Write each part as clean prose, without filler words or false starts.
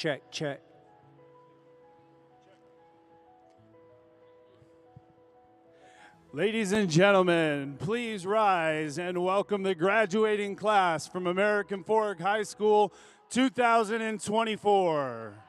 check, check. Ladies and gentlemen, please rise and welcome the graduating class from American Fork High School 2024.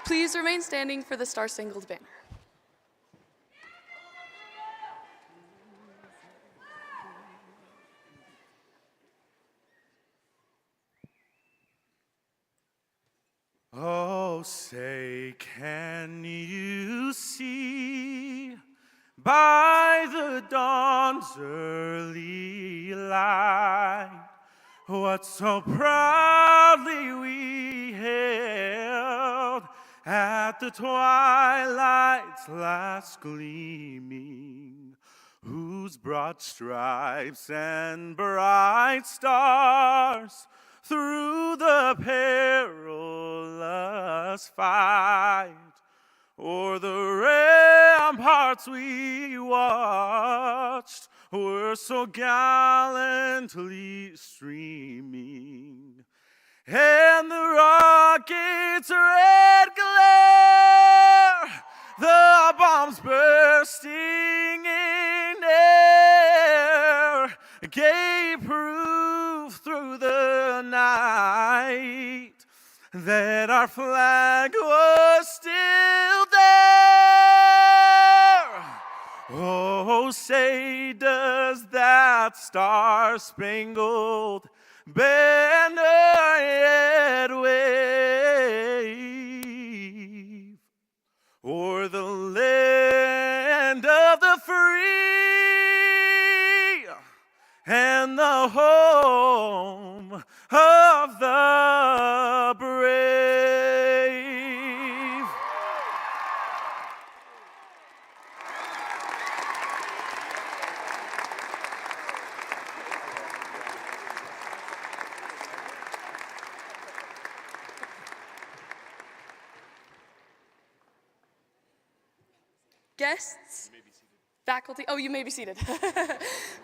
Please remain standing for the Star-Spangled Banner. Oh, say, can you see by the dawn's early light what so proudly we hailed at the twilight's last gleaming, whose broad stripes and bright stars through the perilous fight o'er the ramparts we watched were so gallantly streaming, and the rocket's red glare, the bombs bursting in air, gave proof through the night that our flag was still there. Oh, say, does that star-spangled banner yet wave o'er the land of the free and the home of the brave? Guests, faculty, oh, you may be seated.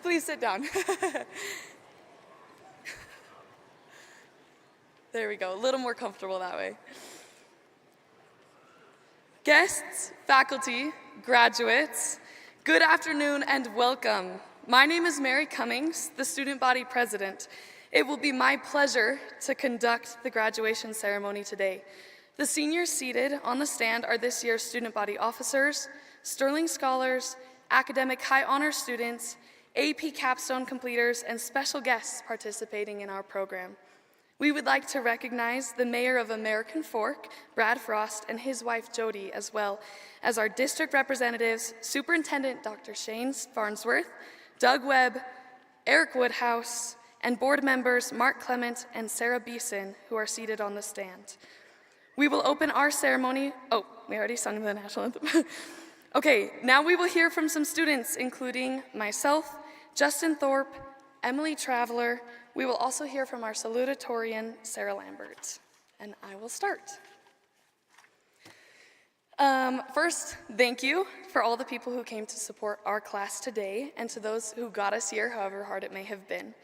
Please sit down. There we go, a little more comfortable that way. Guests, faculty, graduates, good afternoon and welcome. My name is Mary Cummings, the student body president. It will be my pleasure to conduct the graduation ceremony today. The seniors seated on the stand are this year's student body officers, Sterling Scholars, academic high honor students, AP capstone completers, and special guests participating in our program. We would like to recognize the mayor of American Fork, Brad Frost, and his wife Jody, as well as our district representatives, Superintendent Dr. Shane Farnsworth, Doug Webb, Eric Woodhouse, and board members Mark Clement and Sarah Beeson, who are seated on the stand. We will open our ceremony. Oh, we already sung the national anthem. Okay, now we will hear from some students, including myself, Justin Thorp, Emily Traveler. We will also hear from our salutatorian, Sarah Lambert. And I will start. First, thank you for all the people who came to support our class today, and to those who got us here, however hard it may have been.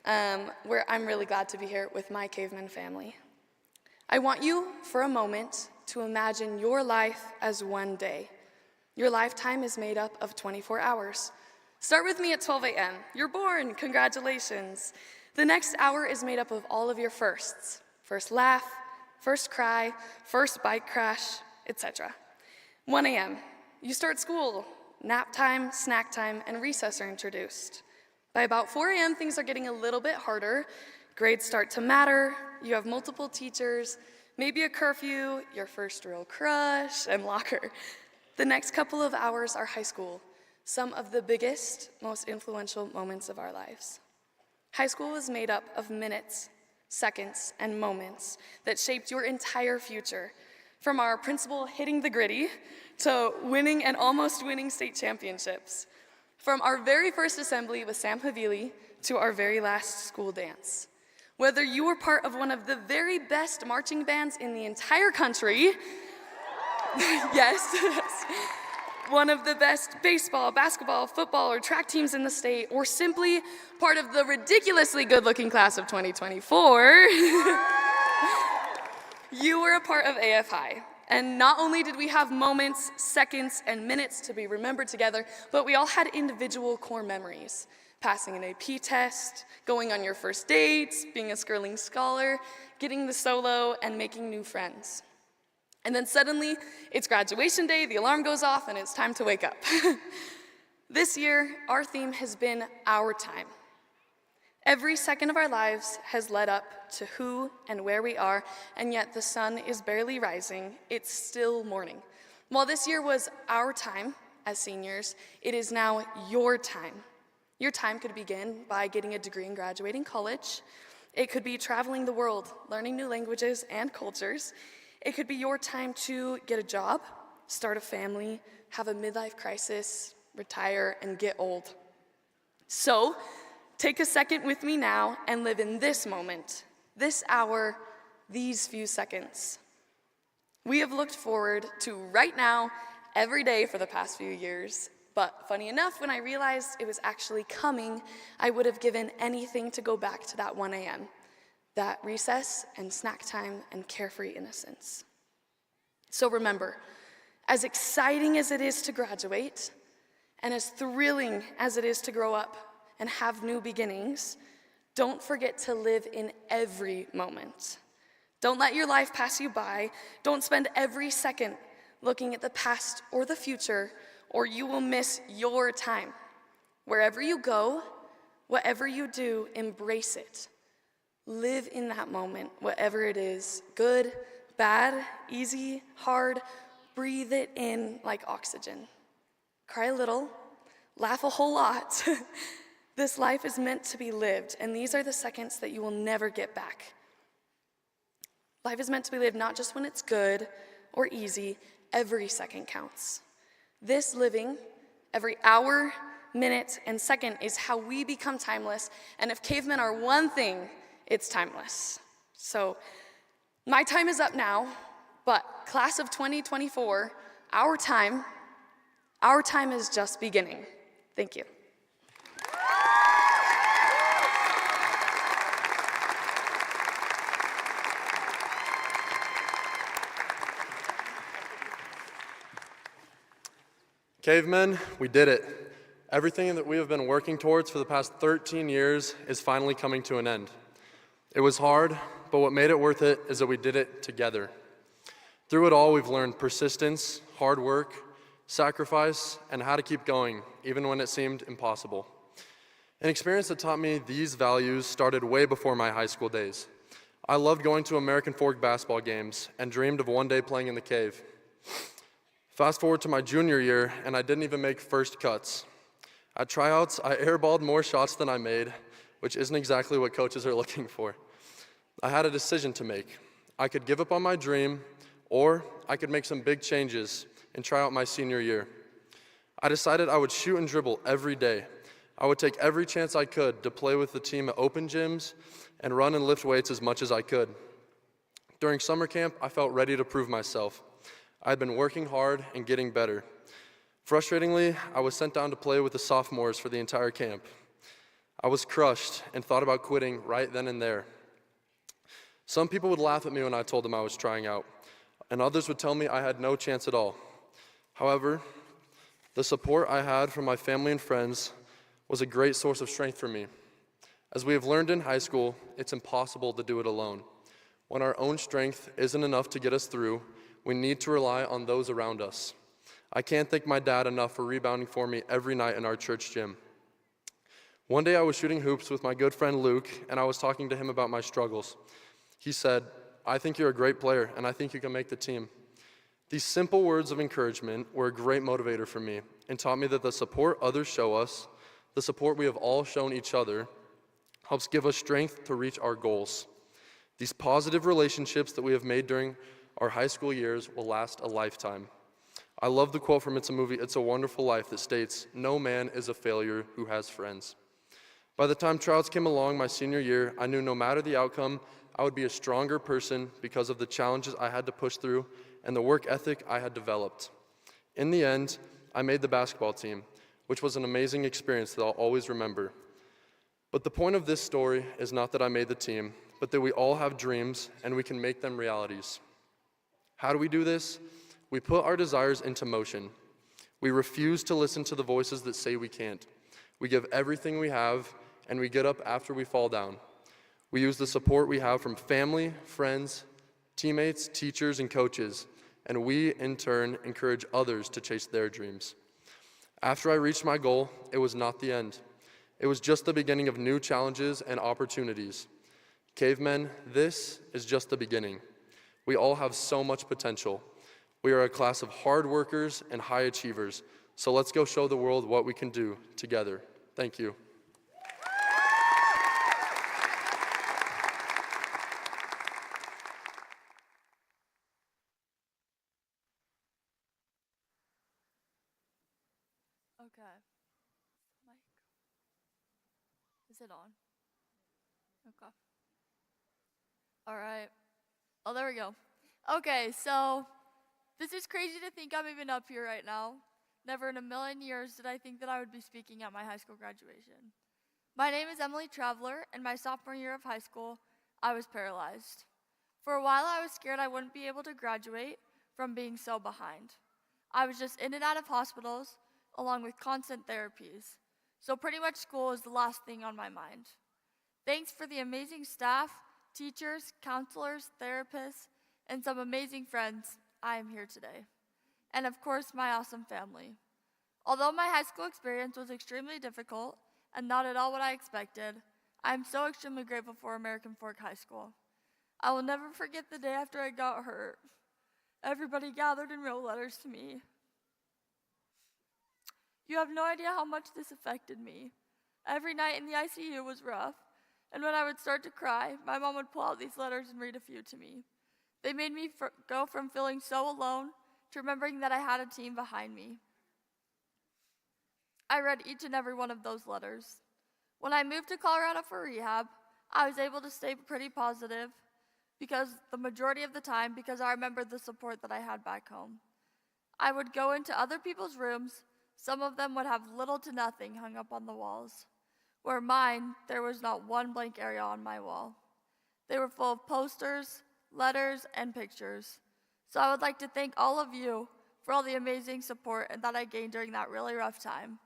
I'm really glad to be here with my caveman family. I want you, for a moment, to imagine your life as one day. Your lifetime is made up of 24 hours. Start with me at 12 a.m. You're born, congratulations. The next hour is made up of all of your firsts. First laugh, first cry, first bike crash, etc. 1 a.m. You start school. Nap time, snack time, and recess are introduced. By about 4 a.m., things are getting a little bit harder. Grades start to matter. You have multiple teachers, maybe a curfew, your first real crush, and locker. The next couple of hours are high school, some of the biggest, most influential moments of our lives. High school is made up of minutes, seconds, and moments that shaped your entire future, from our principal hitting the gritty to winning and almost winning state championships, from our very first assembly with Sam Havili to our very last school dance. Whether you were part of one of the very best marching bands in the entire country, yes, one of the best baseball, basketball, football, or track teams in the state, or simply part of the ridiculously good-looking class of 2024, you were a part of AF High, And not only did we have moments, seconds, and minutes to be remembered together, but we all had individual core memories. Passing an AP test, going on your first dates, being a Skirling Scholar, getting the solo, and making new friends. And then suddenly, it's graduation day, the alarm goes off, and it's time to wake up. This year, our theme has been our time. Every second of our lives has led up to who and where we are, and yet the sun is barely rising, it's still morning. While this year was our time as seniors, it is now your time. Your time could begin by getting a degree in graduating college. It could be traveling the world, learning new languages and cultures. It could be your time to get a job, start a family, have a midlife crisis, retire, and get old. So, take a second with me now and live in this moment, this hour, these few seconds. We have looked forward to right now every day for the past few years, but funny enough, when I realized it was actually coming, I would have given anything to go back to that 1 a.m., that recess and snack time and carefree innocence. So remember, as exciting as it is to graduate, and as thrilling as it is to grow up and have new beginnings, don't forget to live in every moment. Don't let your life pass you by. Don't spend every second looking at the past or the future, or you will miss your time. Wherever you go, whatever you do, embrace it. Live in that moment, whatever it is, good, bad, easy, hard, breathe it in like oxygen. Cry a little, laugh a whole lot. This life is meant to be lived, and these are the seconds that you will never get back. Life is meant to be lived not just when it's good or easy, every second counts. This living, every hour, minute, and second is how we become timeless, and if cavemen are one thing, it's timeless. So, my time is up now, but class of 2024, our time is just beginning. Thank you. Cavemen, we did it. Everything that we have been working towards for the past 13 years is finally coming to an end. It was hard, but what made it worth it is that we did it together. Through it all, we've learned persistence, hard work, sacrifice, and how to keep going, even when it seemed impossible. An experience that taught me these values started way before my high school days. I loved going to American Fork basketball games and dreamed of one day playing in the cave. Fast forward to my junior year, and I didn't even make first cuts. At tryouts, I airballed more shots than I made, which isn't exactly what coaches are looking for. I had a decision to make. I could give up on my dream, or I could make some big changes and try out my senior year. I decided I would shoot and dribble every day. I would take every chance I could to play with the team at open gyms and run and lift weights as much as I could. During summer camp, I felt ready to prove myself. I had been working hard and getting better. Frustratingly, I was sent down to play with the sophomores for the entire camp. I was crushed and thought about quitting right then and there. Some people would laugh at me when I told them I was trying out, and others would tell me I had no chance at all. However, the support I had from my family and friends was a great source of strength for me. As we have learned in high school, it's impossible to do it alone. When our own strength isn't enough to get us through, we need to rely on those around us. I can't thank my dad enough for rebounding for me every night in our church gym. One day I was shooting hoops with my good friend Luke, and I was talking to him about my struggles. He said, "I think you're a great player, and I think you can make the team." These simple words of encouragement were a great motivator for me and taught me that the support others show us, the support we have all shown each other, helps give us strength to reach our goals. These positive relationships that we have made during our high school years will last a lifetime. I love the quote from It's a Movie, It's a Wonderful Life that states, "No man is a failure who has friends." By the time tryouts came along my senior year, I knew no matter the outcome, I would be a stronger person because of the challenges I had to push through and the work ethic I had developed. In the end, I made the basketball team, which was an amazing experience that I'll always remember. But the point of this story is not that I made the team, but that we all have dreams and we can make them realities. How do we do this? We put our desires into motion. We refuse to listen to the voices that say we can't. We give everything we have, and we get up after we fall down. We use the support we have from family, friends, teammates, teachers, and coaches, and we, in turn, encourage others to chase their dreams. After I reached my goal, it was not the end. It was just the beginning of new challenges and opportunities. Cavemen, this is just the beginning. We all have so much potential. We are a class of hard workers and high achievers, so let's go show the world what we can do together. Thank you. Okay. Mic. Is it on? Okay. All right. Oh, there we go. Okay, so this is crazy to think I'm even up here right now. Never in a million years did I think that I would be speaking at my high school graduation. My name is Emily Traveler, and my sophomore year of high school, I was paralyzed. For a while, I was scared I wouldn't be able to graduate from being so behind. I was just in and out of hospitals, along with constant therapies. So pretty much school was the last thing on my mind. Thanks for the amazing staff, teachers, counselors, therapists, and some amazing friends, I am here today. And of course, my awesome family. Although my high school experience was extremely difficult and not at all what I expected, I am so extremely grateful for American Fork High School. I will never forget the day after I got hurt. Everybody gathered and wrote letters to me. You have no idea how much this affected me. Every night in the ICU was rough, and when I would start to cry, my mom would pull out these letters and read a few to me. They made me go from feeling so alone to remembering that I had a team behind me. I read each and every one of those letters. When I moved to Colorado for rehab, I was able to stay pretty positive because the majority of the time, because I remembered the support that I had back home. I would go into other people's rooms. Some of them would have little to nothing hung up on the walls, where mine, there was not one blank area on my wall. They were full of posters, letters, and pictures. So I would like to thank all of you for all the amazing support that I gained during that really rough time.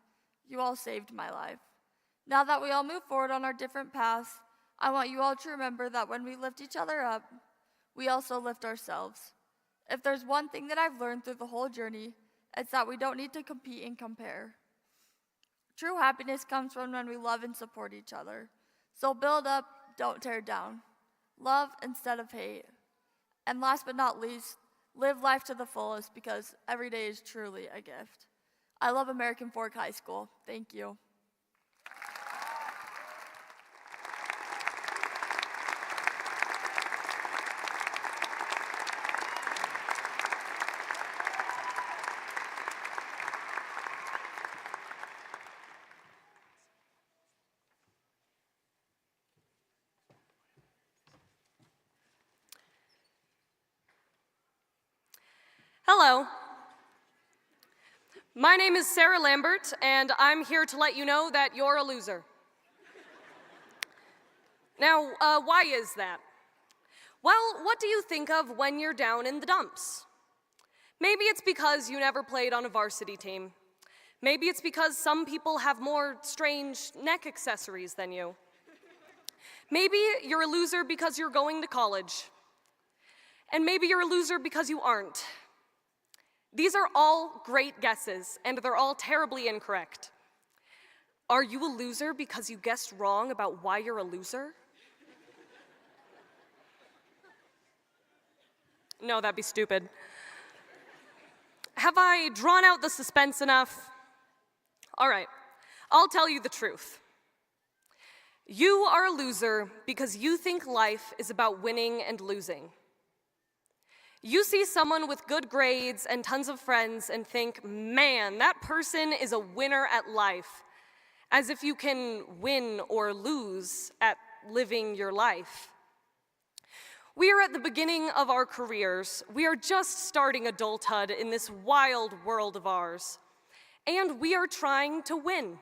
You all saved my life. Now that we all move forward on our different paths, I want you all to remember that when we lift each other up, we also lift ourselves. If there's one thing that I've learned through the whole journey, it's that we don't need to compete and compare. True happiness comes from when we love and support each other. So build up, don't tear down. Love instead of hate. And last but not least, live life to the fullest because every day is truly a gift. I love American Fork High School. Thank you. Hello. My name is Sarah Lambert, and I'm here to let you know that you're a loser. Now, why is that? Well, what do you think of when you're down in the dumps? Maybe it's because you never played on a varsity team. Maybe it's because some people have more strange neck accessories than you. Maybe you're a loser because you're going to college. And maybe you're a loser because you aren't. These are all great guesses, and they're all terribly incorrect. Are you a loser because you guessed wrong about why you're a loser? No, that'd be stupid. Have I drawn out the suspense enough? All right, I'll tell you the truth. You are a loser because you think life is about winning and losing. You see someone with good grades and tons of friends and think, man, that person is a winner at life, as if you can win or lose at living your life. We are at the beginning of our careers. We are just starting adulthood in this wild world of ours, and we are trying to win.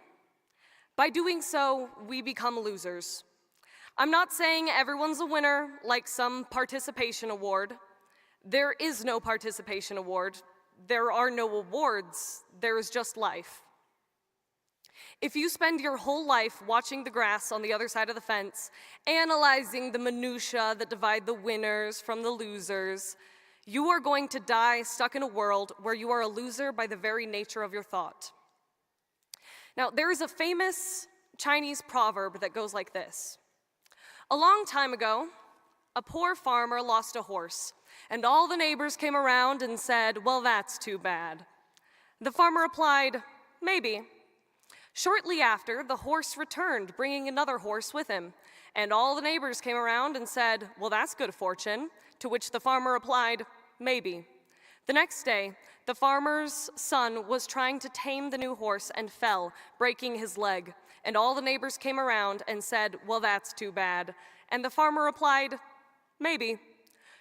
By doing so, we become losers. I'm not saying everyone's a winner like some participation award. There is no participation award. There are no awards. There is just life. If you spend your whole life watching the grass on the other side of the fence, analyzing the minutiae that divide the winners from the losers, you are going to die stuck in a world where you are a loser by the very nature of your thought. Now, there is a famous Chinese proverb that goes like this. A long time ago, a poor farmer lost a horse, and all the neighbors came around and said, "Well, that's too bad." The farmer replied, "Maybe." Shortly after, the horse returned, bringing another horse with him, and all the neighbors came around and said, "Well, that's good fortune," to which the farmer replied, "Maybe." The next day, the farmer's son was trying to tame the new horse and fell, breaking his leg, and all the neighbors came around and said, "Well, that's too bad," and the farmer replied, "Maybe."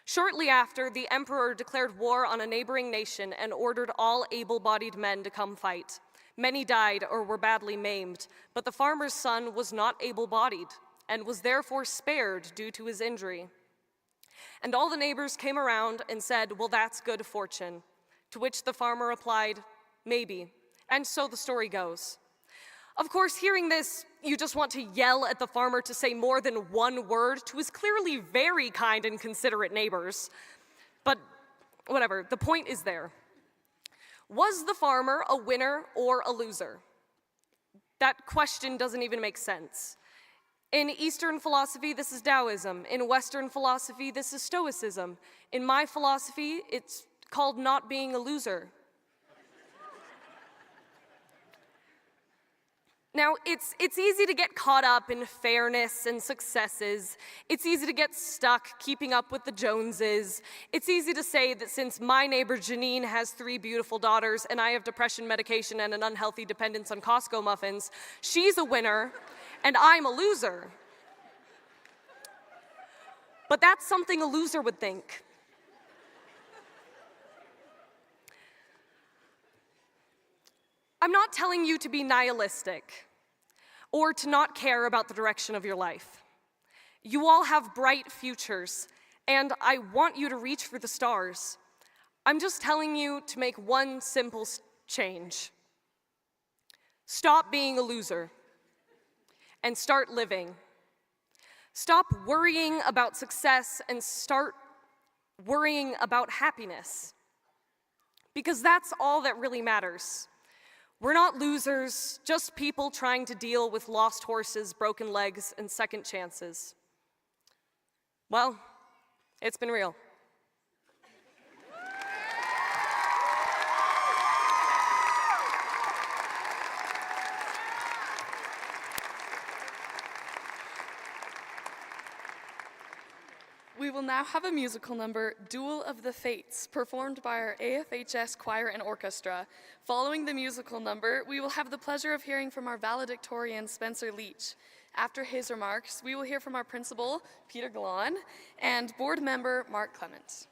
Shortly after, the emperor declared war on a neighboring nation and ordered all able-bodied men to come fight. Many died or were badly maimed, but the farmer's son was not able-bodied and was therefore spared due to his injury. And all the neighbors came around and said, "Well, that's good fortune," to which the farmer replied, "Maybe." And so the story goes. Of course, hearing this, you just want to yell at the farmer to say more than one word to his clearly very kind and considerate neighbors. But whatever, the point is there. Was the farmer a winner or a loser? That question doesn't even make sense. In Eastern philosophy, this is Taoism. In Western philosophy, this is Stoicism. In my philosophy, it's called not being a loser. Now, it's easy to get caught up in fairness and successes. It's easy to get stuck keeping up with the Joneses. It's easy to say that since my neighbor Janine has 3 beautiful daughters and I have depression medication and an unhealthy dependence on Costco muffins, she's a winner and I'm a loser. But that's something a loser would think. I'm not telling you to be nihilistic or to not care about the direction of your life. You all have bright futures, and I want you to reach for the stars. I'm just telling you to make one simple change. Stop being a loser and start living. Stop worrying about success and start worrying about happiness, because that's all that really matters. We're not losers, just people trying to deal with lost horses, broken legs, and second chances. Well, it's been real. We will now have a musical number, Duel of the Fates, performed by our AFHS Choir and Orchestra. Following the musical number, we will have the pleasure of hearing from our valedictorian, Spencer Leach. After his remarks, we will hear from our principal, Peter Glon, and board member, Mark Clement.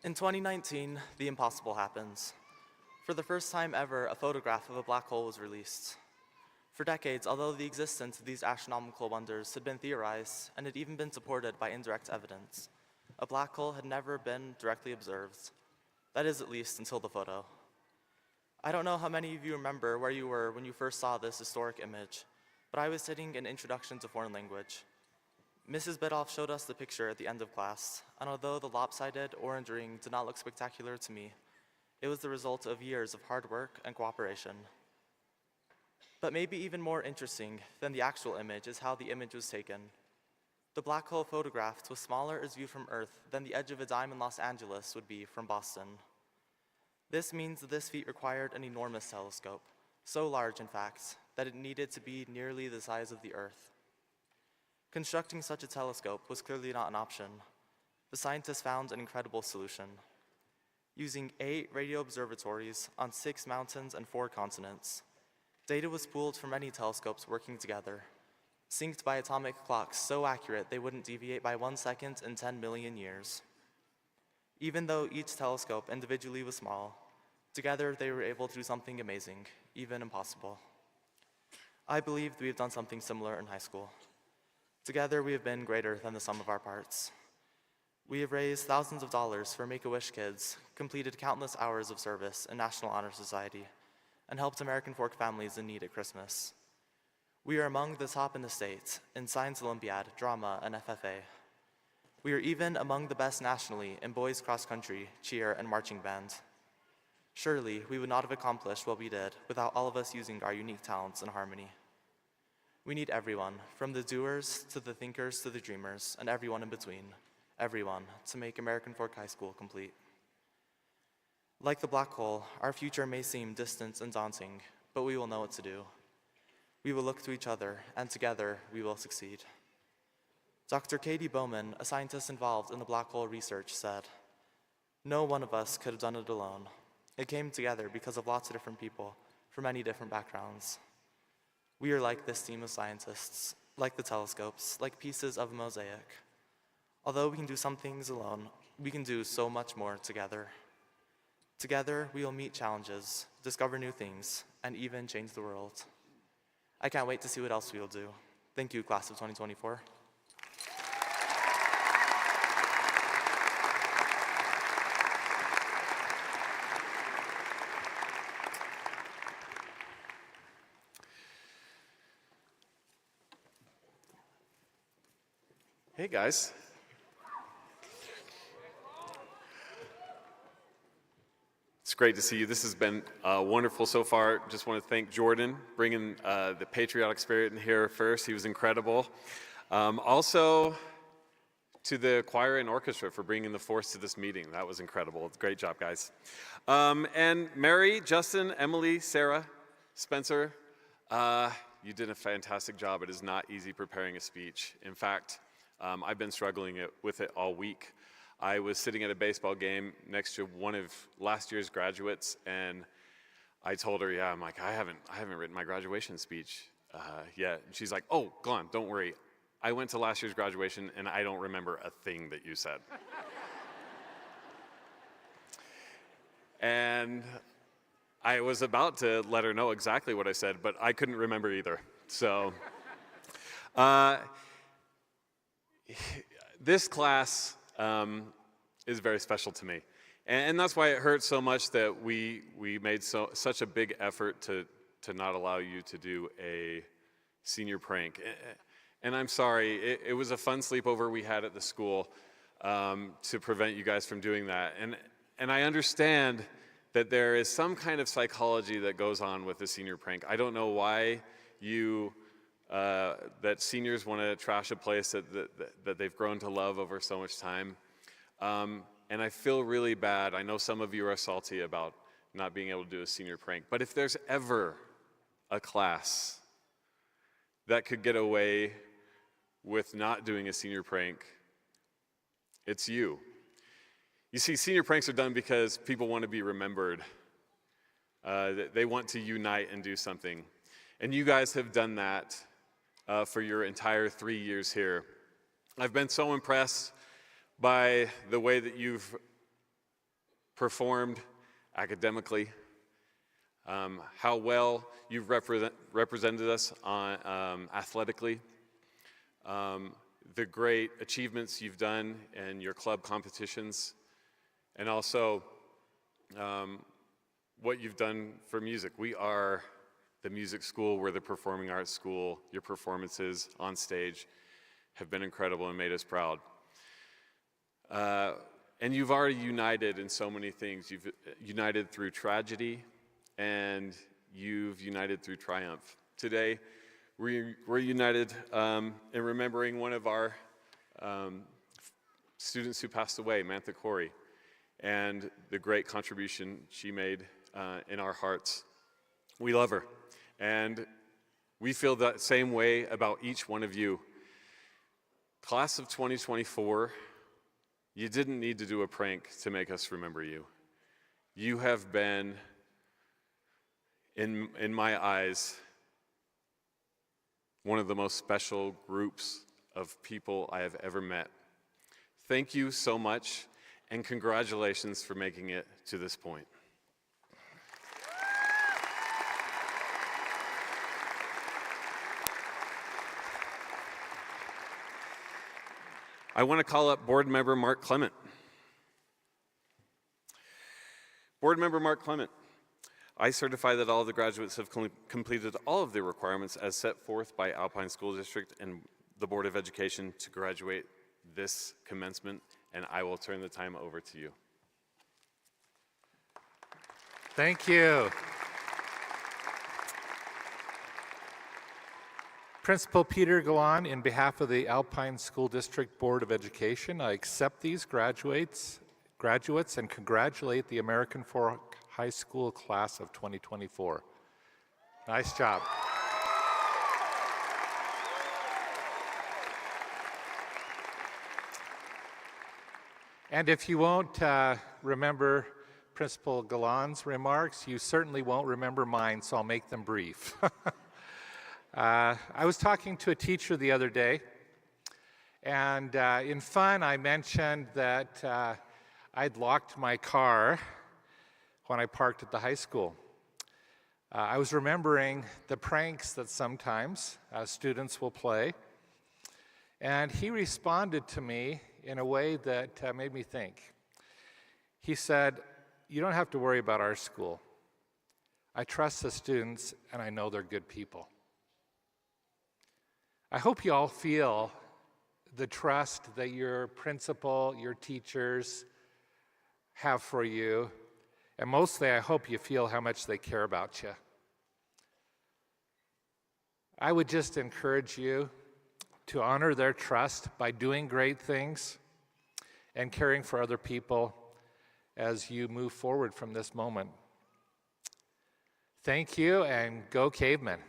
In 2019, the impossible happens. For the first time ever, a photograph of a black hole was released. For decades, although the existence of these astronomical wonders had been theorized and had even been supported by indirect evidence, a black hole had never been directly observed. That is, at least, until the photo. I don't know how many of you remember where you were when you first saw this historic image, but I was sitting in Introduction to Foreign Language. Mrs. Bidoff showed us the picture at the end of class, and although the lopsided orange ring did not look spectacular to me, it was the result of years of hard work and cooperation. But maybe even more interesting than the actual image is how the image was taken. The black hole photographed was smaller as viewed from Earth than the edge of a dime in Los Angeles would be from Boston. This means that this feat required an enormous telescope, so large, in fact, that it needed to be nearly the size of the Earth. Constructing such a telescope was clearly not an option. The scientists found an incredible solution. Using 8 radio observatories on 6 mountains and 4 continents, data was pooled from many telescopes working together, synced by atomic clocks so accurate they wouldn't deviate by 1 second in 10 million years. Even though each telescope individually was small, together they were able to do something amazing, even impossible. I believe that we have done something similar in high school. Together we have been greater than the sum of our parts. We have raised thousands of dollars for Make-A-Wish kids, completed countless hours of service in National Honor Society, and helped American Fork families in need at Christmas. We are among the top in the state in Science Olympiad, Drama, and FFA. We are even among the best nationally in boys cross country, cheer, and marching band. Surely, we would not have accomplished what we did without all of us using our unique talents in harmony. We need everyone, from the doers to the thinkers to the dreamers, and everyone in between, everyone, to make American Fork High School complete. Like the black hole, our future may seem distant and daunting, but we will know what to do. We will look to each other, and together we will succeed. Dr. Katie Bowman, a scientist involved in the black hole research, said, "No one of us could have done it alone. It came together because of lots of different people from many different backgrounds. We are like this team of scientists, like the telescopes, like pieces of a mosaic. Although we can do some things alone, we can do so much more together. Together, we will meet challenges, discover new things, and even change the world. I can't wait to see what else we will do. Thank you, class of 2024. Hey guys. It's great to see you. This has been wonderful so far. Just want to thank Jordan bringing the patriotic spirit in here first. He was incredible. Also to the choir and orchestra for bringing the force to this meeting. That was incredible. Great job, guys. And Mary, Justin, Emily, Sarah, Spencer, you did a fantastic job. It is not easy preparing a speech. In fact, I've been struggling with it all week. I was sitting at a baseball game next to one of last year's graduates, and I told her, yeah, I'm like, I haven't written my graduation speech yet. And she's like, oh, go on, don't worry. I went to last year's graduation, and I don't remember a thing that you said. And I was about to let her know exactly what I said, but I couldn't remember either. So this class is very special to me. And that's why it hurts so much that we made such a big effort to not allow you to do a senior prank. And I'm sorry, it was a fun sleepover we had at the school to prevent you guys from doing that. And I understand that there is some kind of psychology that goes on with the senior prank. I don't know why that seniors want to trash a place that they've grown to love over so much time. And I feel really bad. I know some of you are salty about not being able to do a senior prank. But if there's ever a class that could get away with not doing a senior prank, it's you. You see, senior pranks are done because people want to be remembered. They want to unite and do something. And you guys have done that for your entire 3 years here. I've been so impressed by the way that you've performed academically, how well you've represented us athletically, the great achievements you've done in your club competitions, and also what you've done for music. We are the music school, we're the performing arts school. Your performances on stage have been incredible and made us proud. And you've already united in so many things. You've united through tragedy, and you've united through triumph. Today, we're united in remembering one of our students who passed away, Mantha Corey, and the great contribution she made in our hearts. We love her, and we feel that same way about each one of you. Class of 2024, you didn't need to do a prank to make us remember you. You have been, in my eyes, one of the most special groups of people I have ever met. Thank you so much, and congratulations for making it to this point. I want to call up Board Member Mark Clement. Board Member Mark Clement, I certify that all of the graduates have completed all of the requirements as set forth by Alpine School District and the Board of Education to graduate this commencement, and I will turn the time over to you. Thank you. Principal Peter Galan, in behalf of the Alpine School District Board of Education, I accept these graduates and congratulate the American Fork High School class of 2024. Nice job. And if you won't remember Principal Galan's remarks, you certainly won't remember mine, so I'll make them brief. I was talking to a teacher the other day, and in fun I mentioned that I'd locked my car when I parked at the high school. I was remembering the pranks that sometimes students will play, and he responded to me in a way that made me think. He said, "You don't have to worry about our school. I trust the students, and I know they're good people." I hope you all feel the trust that your principal, your teachers have for you, and mostly I hope you feel how much they care about you. I would just encourage you to honor their trust by doing great things and caring for other people as you move forward from this moment. Thank you, and go Cavemen.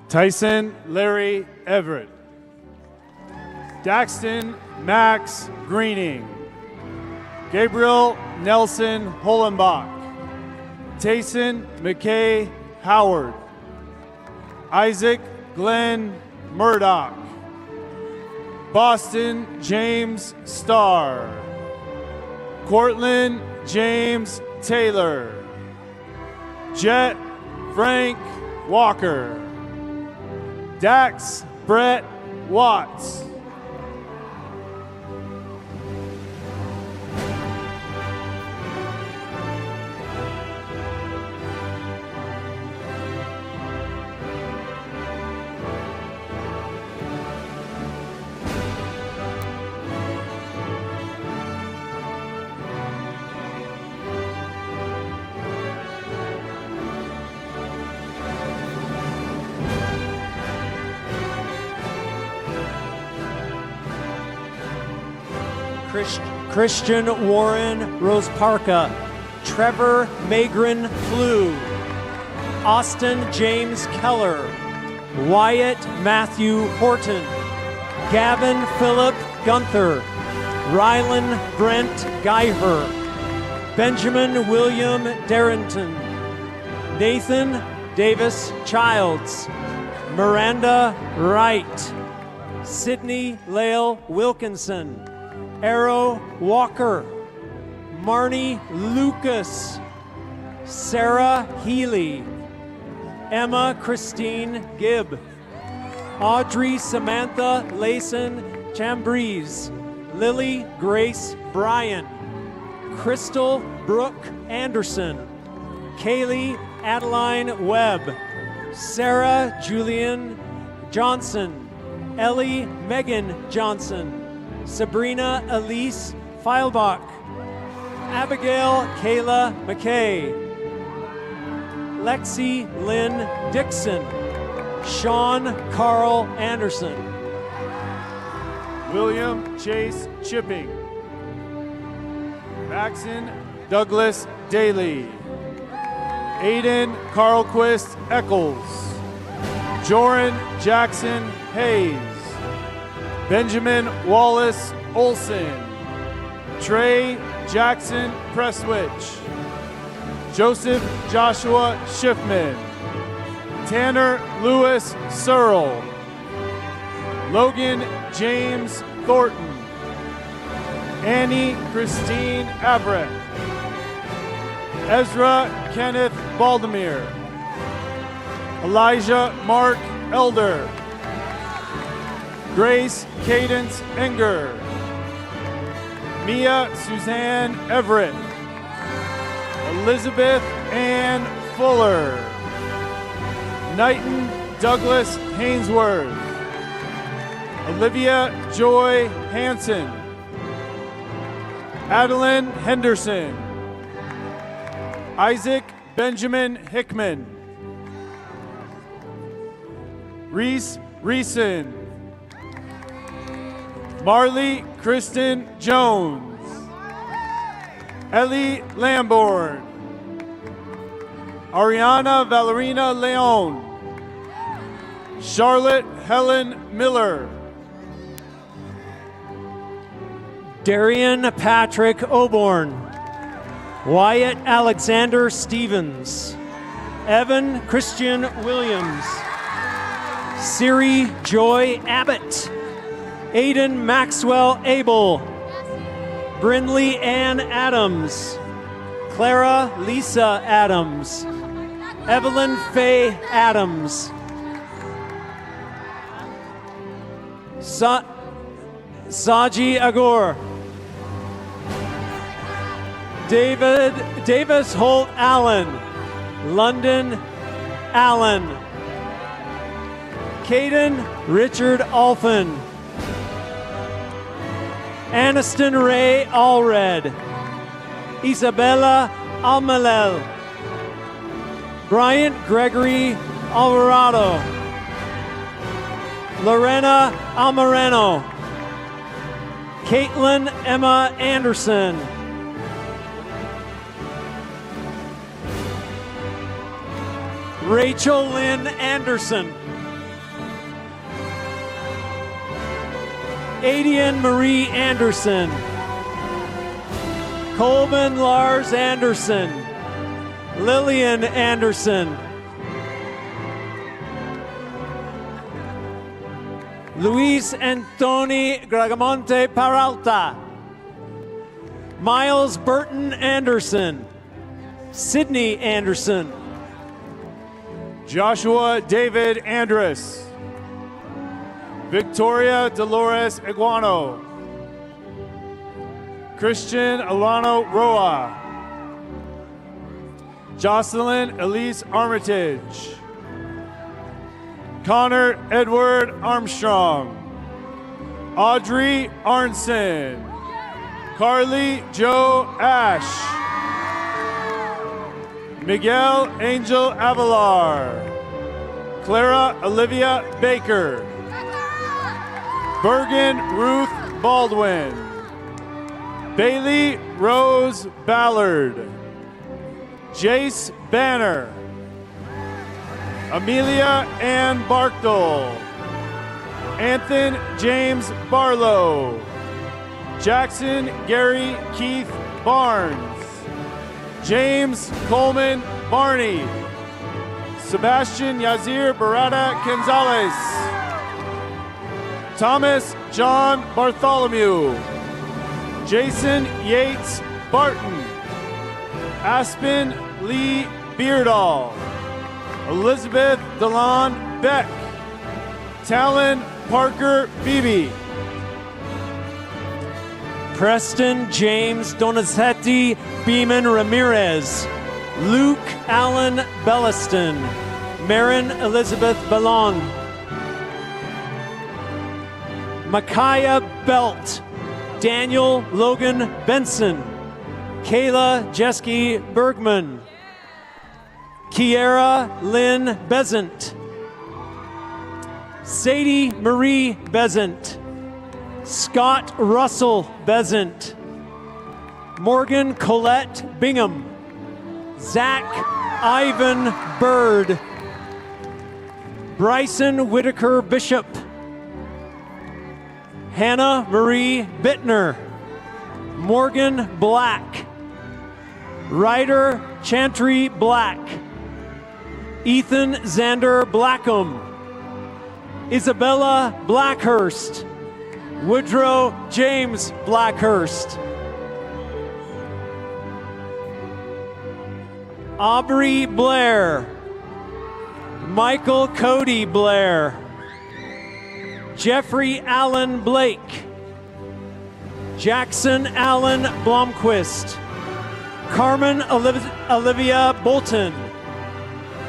Tyson Larry Everett. Daxton Max Greening. Gabriel Nelson Hollenbach. Tayson McKay Howard. Isaac Glenn Murdoch. Boston James Starr. Cortland James Taylor. Jet Frank Walker. Dax Brett Watts. Christian Warren Roseparka, Trevor Magrin Flew, Austin James Keller, Wyatt Matthew Horton, Gavin Philip Gunther, Rylan Brent Geiher, Benjamin William Darrington, Nathan Davis Childs, Miranda Wright, Sydney Lale Wilkinson, Arrow Walker, Marnie Lucas, Sarah Healy, Emma Christine Gibb, Audrey Samantha Layson Chambrise, Lily Grace Bryan, Crystal Brooke Anderson, Kaylee Adeline Webb, Sarah Julian Johnson, Ellie Megan Johnson, Sabrina Elise Feilbach, Abigail Kayla McKay, Lexi Lynn Dixon, Sean Carl Anderson, William Chase Chipping, Maxon Douglas Daly, Aiden Carlquist Eccles, Joran Jackson Hayes, Benjamin Wallace Olson, Trey Jackson Presswich, Joseph Joshua Schiffman, Tanner Lewis Searle, Logan James Thornton, Annie Christine Abrett, Ezra Kenneth Baldemir, Elijah Mark Elder, Grace Cadence Enger, Mia Suzanne Everett, Elizabeth Ann Fuller, Knighton Douglas Hainsworth, Olivia Joy Hanson, Adeline Henderson, Isaac Benjamin Hickman, Reese Reeson, Marley Kristen Jones, Ellie Lamborn, Ariana Valerina Leon, Charlotte Helen Miller, Darian Patrick Oborn, Wyatt Alexander Stevens, Evan Christian Williams, Siri Joy Abbott, Aiden Maxwell Abel, Brindley Ann Adams, Clara Lisa Adams, Evelyn Faye Adams, Saji Agor, Davis Holt Allen, London Allen, Caden Richard Alphin, Aniston Ray Allred, Isabella Almalel, Bryant Gregory Alvarado, Lorena Almareno, Caitlin Emma Anderson, Rachel Lynn Anderson, Adian Marie Anderson, Colvin Lars Anderson, Lillian Anderson, Luis Antoni Gragamonte Peralta, Miles Burton Anderson, Sydney Anderson, Joshua David Andrus, Victoria Dolores Iguano, Christian Alano Roa, Jocelyn Elise Armitage, Connor Edward Armstrong, Audrey Arnson, Carly Joe Ash, Miguel Angel Avalar, Clara Olivia Baker, Bergen Ruth Baldwin, Bailey Rose Ballard, Jace Banner, Amelia Ann Barkdale, Anthony James Barlow, Jackson Gary Keith Barnes, James Coleman Barney, Sebastian Yazir Barada Gonzalez, Thomas John Bartholomew, Jason Yates Barton, Aspen Lee Beardall, Elizabeth Delon Beck, Talon Parker Beebe, Preston James Donizetti Beeman Ramirez, Luke Allen Belliston, Marin Elizabeth Ballon, Micaiah Belt, Daniel Logan Benson, Kayla Jeske Bergman, Kiera Lynn Bezant, Sadie Marie Bezant, Scott Russell Bezant, Morgan Colette Bingham, Zach Ivan Bird, Bryson Whitaker Bishop, Hannah Marie Bittner, Morgan Black, Ryder Chantry Black, Ethan Xander Blackham, Isabella Blackhurst, Woodrow James Blackhurst, Aubrey Blair, Michael Cody Blair, Jeffrey Allen Blake, Jackson Allen Blomquist, Carmen Olivia Bolton,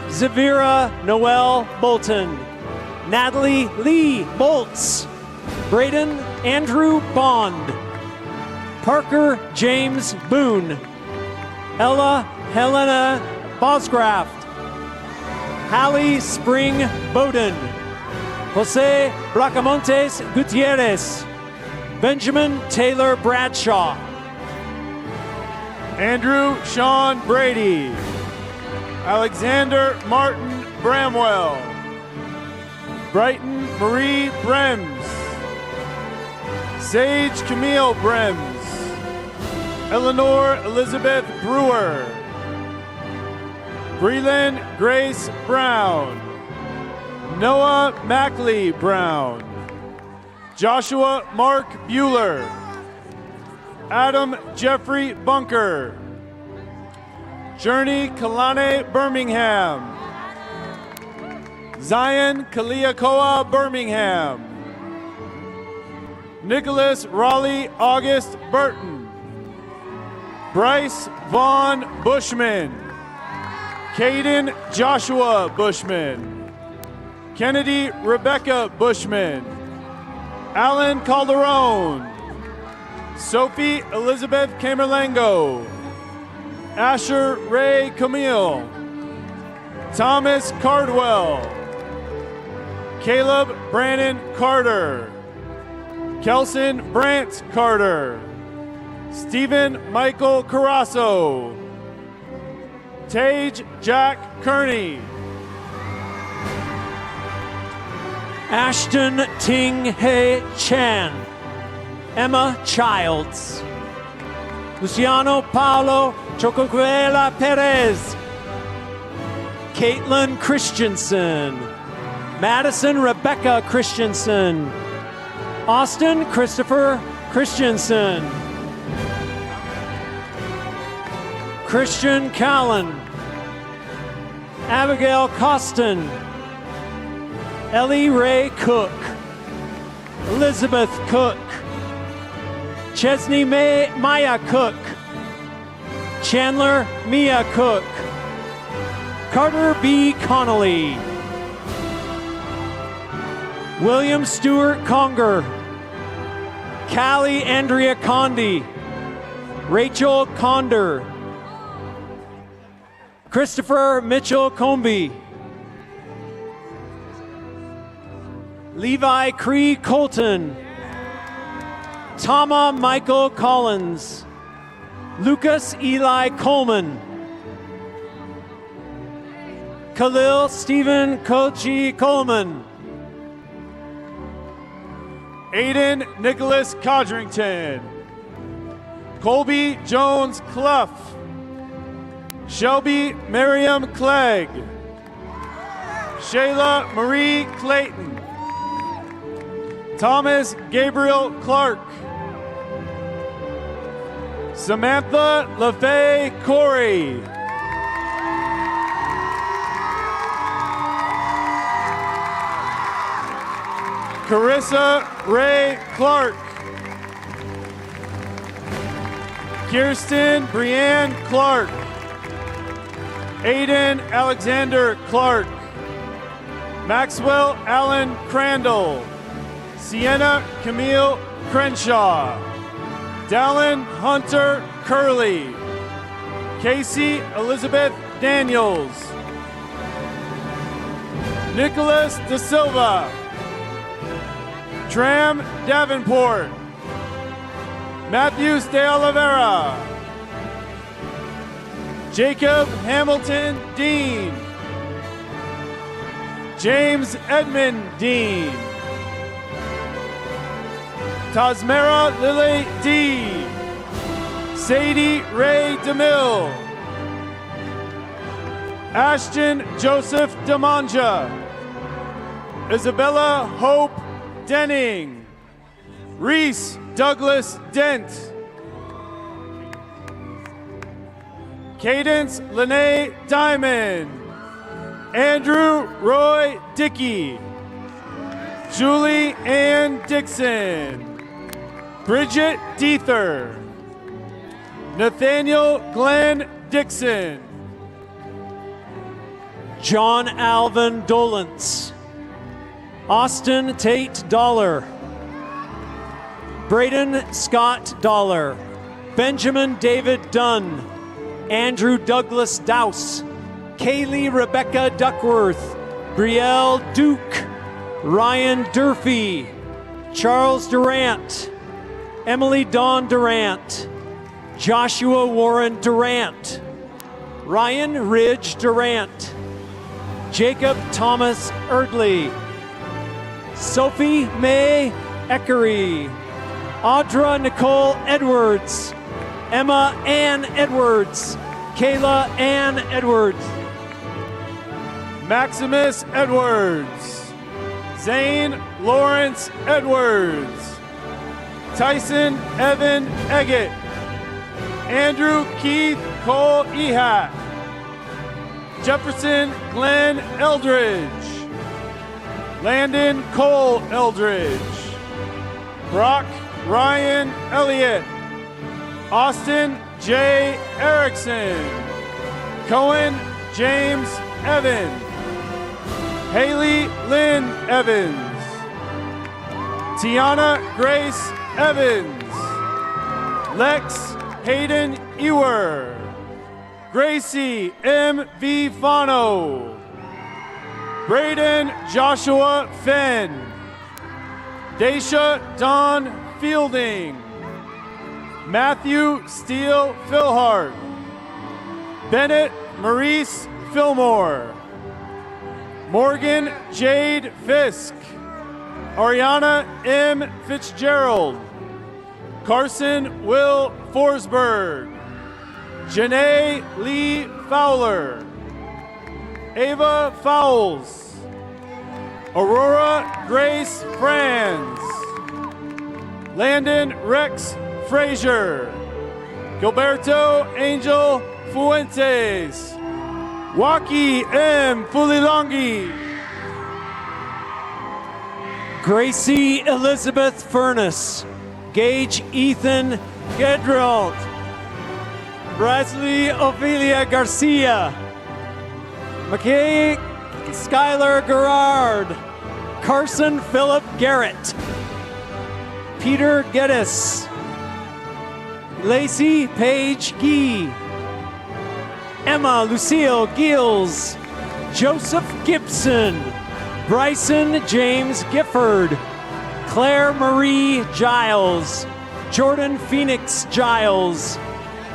Zavira Noel Bolton, Natalie Lee Bolts, Braden Andrew Bond, Parker James Boone, Ella Helena Boscraft, Hallie Spring Bowden, Jose Bracamontes Gutierrez, Benjamin Taylor Bradshaw, Andrew Sean Brady, Alexander Martin Bramwell, Brighton Marie Brems, Sage Camille Brems, Eleanor Elizabeth Brewer, Breland Grace Brown, Noah Mackley Brown, Joshua Mark Bueller, Adam Jeffrey Bunker, Journey Kalane Birmingham, Zion Kaliakoa Birmingham, Nicholas Raleigh August Burton, Bryce Vaughn Bushman, Caden Joshua Bushman, Kennedy Rebecca Bushman, Alan Calderon, Sophie Elizabeth Camerlengo, Asher Ray Camille, Thomas Cardwell, Caleb Brannon Carter, Kelson Brant Carter, Stephen Michael Carasso, Tage Jack Kearney, Ashton Ting He Chan, Emma Childs, Luciano Paulo Chococuela Perez, Caitlin Christensen, Madison Rebecca Christensen, Austin Christopher Christensen, Christian Callan, Abigail Costin, Ellie Ray Cook, Elizabeth Cook, Chesney Maya Cook, Chandler Mia Cook, Carter B. Connolly, William Stewart Conger, Callie Andrea Condi, Rachel Conder, Christopher Mitchell Comby, Levi Cree Colton, Tama Michael Collins. Lucas Eli Coleman. Khalil Stephen Kochi Coleman. Aiden Nicholas Codrington. Colby Jones Clough. Shelby Miriam Clegg. Shayla Marie Clayton. Thomas Gabriel Clark. Samantha LaFay Corey. Carissa Ray Clark. Kirsten Brianne Clark. Aiden Alexander Clark. Maxwell Allen Crandall. Sienna Camille Crenshaw. Dallin Hunter Curley. Casey Elizabeth Daniels. Nicholas Da Silva. Tram Davenport. Matthews de Oliveira. Jacob Hamilton Dean. James Edmund Dean. Tasmera Lily D. Sadie Ray DeMille. Ashton Joseph DeManja. Isabella Hope Denning. Reese Douglas Dent. Cadence Lene Diamond. Andrew Roy Dickey. Julie Ann Dixon. Bridget Deether. Nathaniel Glenn Dixon. John Alvin Dolance. Austin Tate Dollar. Braden Scott Dollar. Benjamin David Dunn. Andrew Douglas Douse. Kaylee Rebecca Duckworth. Brielle Duke. Ryan Durfee. Charles Durant. Emily Dawn Durant. Joshua Warren Durant. Ryan Ridge Durant. Jacob Thomas Erdley. Sophie May Eckery. Audra Nicole Edwards. Emma Ann Edwards. Kayla Ann Edwards. Maximus Edwards. Zane Lawrence Edwards. Tyson Evan Eggett. Andrew Keith Cole Ehat. Jefferson Glenn Eldridge. Landon Cole Eldridge. Brock Ryan Elliott. Austin J. Erickson. Cohen James Evans. Haley Lynn Evans. Tiana Grace Evans. Lex Hayden Ewer. Gracie M. V. Fano. Braden Joshua Fenn. Daisha Dawn Fielding. Matthew Steele Philhart. Bennett Maurice Fillmore. Morgan Jade Fisk. Ariana M. Fitzgerald. Carson Will Forsberg. Janae Lee Fowler. Ava Fowles. Aurora Grace Franz. Landon Rex Frazier. Gilberto Angel Fuentes. Waki M. Fulilongi. Gracie Elizabeth Furness. Gage Ethan Gedralt. Brasley Ophelia Garcia. McKay Skylar Gerard. Carson Philip Garrett. Peter Geddes. Lacey Paige Gee. Emma Lucille Gills. Joseph Gibson. Bryson James Gifford. Claire Marie Giles. Jordan Phoenix Giles,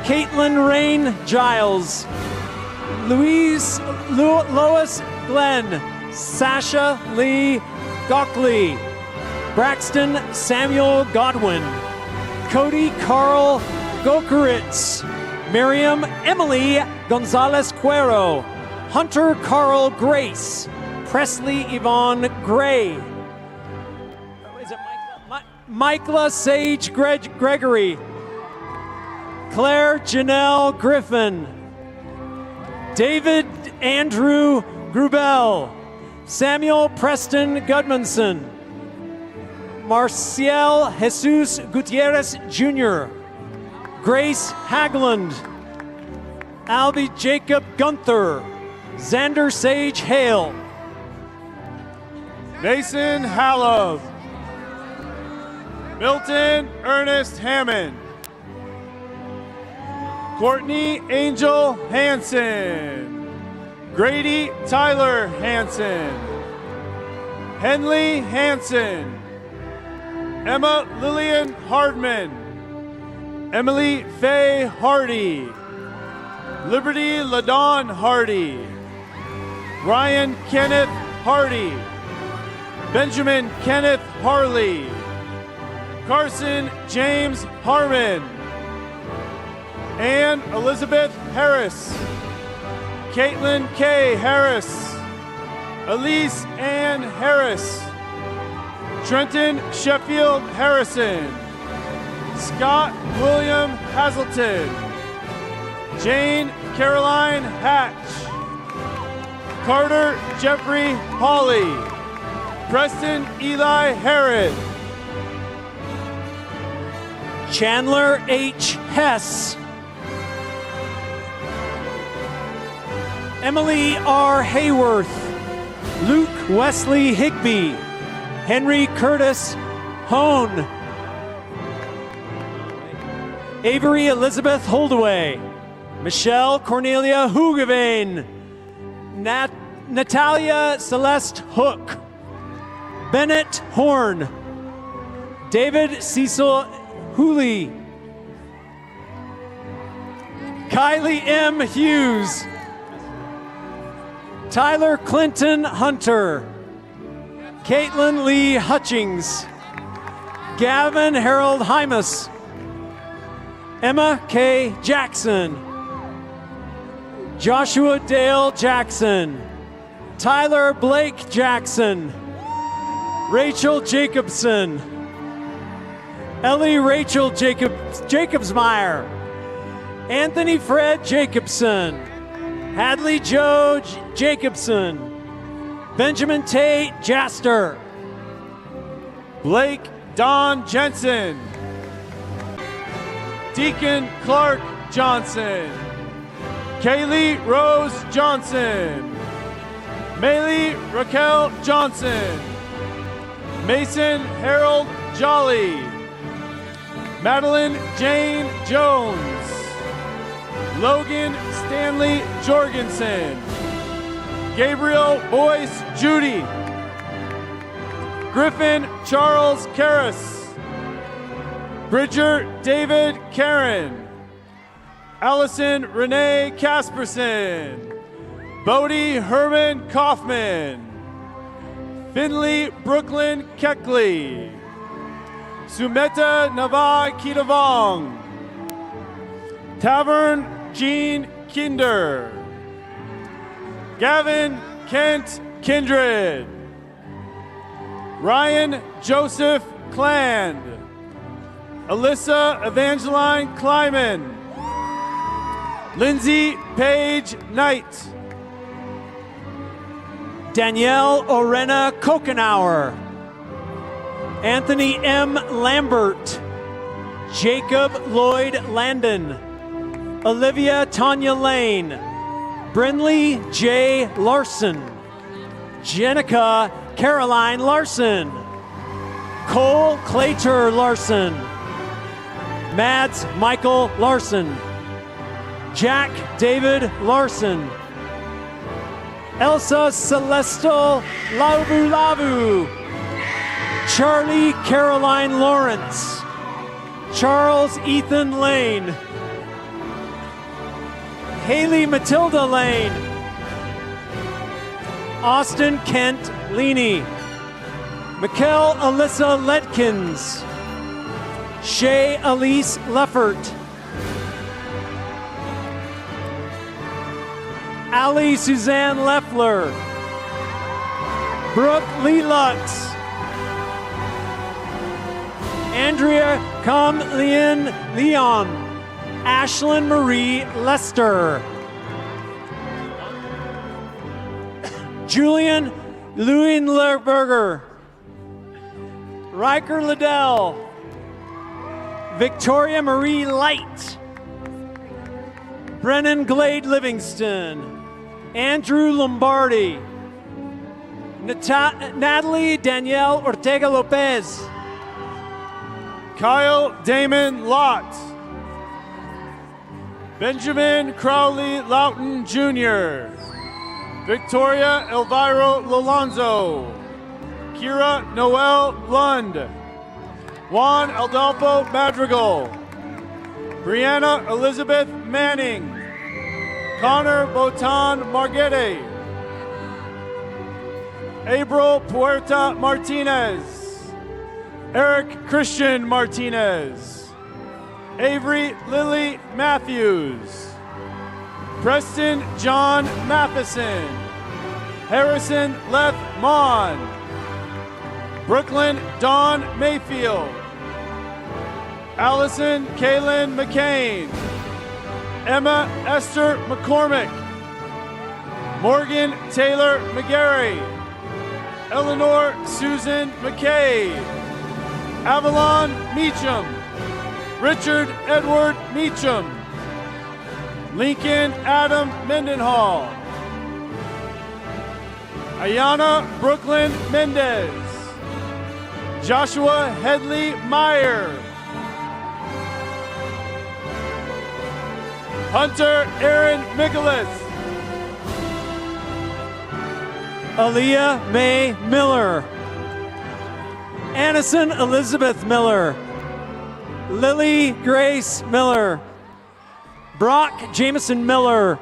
Caitlin Rain Giles, Lois Glenn, Sasha Lee Gockley, Braxton Samuel Godwin, Cody Carl Gokeritz, Miriam Emily Gonzalez Cuero, Hunter Carl Grace, Presley Yvonne Gray, is it Michaela Sage Gregory, Claire Janelle Griffin, David Andrew Grubel, Samuel Preston Gudmundson, Marcial Jesus Gutierrez Jr., Grace Hagland, Albie Jacob Gunther, Xander Sage Hale, Mason Hallow, Milton Ernest Hammond, Courtney Angel Hansen, Grady Tyler Hansen, Henley Hansen, Emma Lillian Hardman, Emily Faye Hardy, Liberty LaDawn Hardy, Ryan Kenneth Hardy, Benjamin Kenneth Harley, Carson James Harmon, Ann Elizabeth Harris, Caitlin K. Harris, Elise Ann Harris, Trenton Sheffield Harrison, Scott William Hazelton, Jane Caroline Hatch, Carter Jeffrey Hawley, Preston Eli Herod, Chandler H. Hess, Emily R. Hayworth, Luke Wesley Higby, Henry Curtis Hone, Avery Elizabeth Holdaway, Michelle Cornelia Hugeveen, Natalia Celeste Hook, Bennett Horn, David Cecil Hooley, Kylie M. Hughes, Tyler Clinton Hunter, Caitlin Lee Hutchings, Gavin Harold Hymas, Emma K. Jackson, Joshua Dale Jackson, Tyler Blake Jackson, Rachel Jacobson, Ellie Rachel Jacobsmeyer, Anthony Fred Jacobson, Hadley Joe Jacobson, Benjamin Tate Jaster, Blake Don Jensen, Deacon Clark Johnson, Kaylee Rose Johnson, Maylee Raquel Johnson, Mason Harold Jolly, Madeline Jane Jones, Logan Stanley Jorgensen, Gabriel Boyce Judy, Griffin Charles Karras, Bridger David Karen, Allison Renee Casperson, Bodie Herman Kaufman, Finley Brooklyn Keckley, Sumeta Nava Kitavong, Tavern Jean Kinder, Gavin Kent Kindred, Ryan Joseph Cland, Alyssa Evangeline Kleiman, Lindsay Paige Knight, Danielle Orena Kokenauer, Anthony M. Lambert, Jacob Lloyd Landon, Olivia Tanya Lane, Brinley J. Larson, Jenica Caroline Larson, Cole Claytor Larson, Mads Michael Larson, Jack David Larson, Elsa Celestal Lavu, Charlie Caroline Lawrence, Charles Ethan Lane. Haley Matilda Lane. Austin Kent Leaney. Mikkel Alyssa Letkins. Shay Elise Leffert. Allie Suzanne Leffler. Brooke Lee Lutz. Andrea Comlien Leon. Ashlyn Marie Lester. Julian Leuenberger. Riker Liddell. Victoria Marie Light. Brennan Glade Livingston. Andrew Lombardi. Natalie Danielle Ortega Lopez. Kyle Damon Lott. Benjamin Crowley Loughton Jr. Victoria Elvira Lolonzo. Kira Noel Lund. Juan Adolfo Madrigal. Brianna Elizabeth Manning. Connor Botan Marguete. April Puerta Martinez. Eric Christian Martinez. Avery Lily Matthews. Preston John Matheson. Harrison Leth Mon. Brooklyn Dawn Mayfield. Allison Kaylin McCain. Emma Esther McCormick. Morgan Taylor McGarry. Eleanor Susan McKay. Avalon Meacham. Richard Edward Meacham. Lincoln Adam Mendenhall. Ayana Brooklyn Mendez. Joshua Headley Meyer. Hunter Aaron Nicholas. Aaliyah Mae Miller. Annison Elizabeth Miller. Lily Grace Miller. Brock Jameson Miller.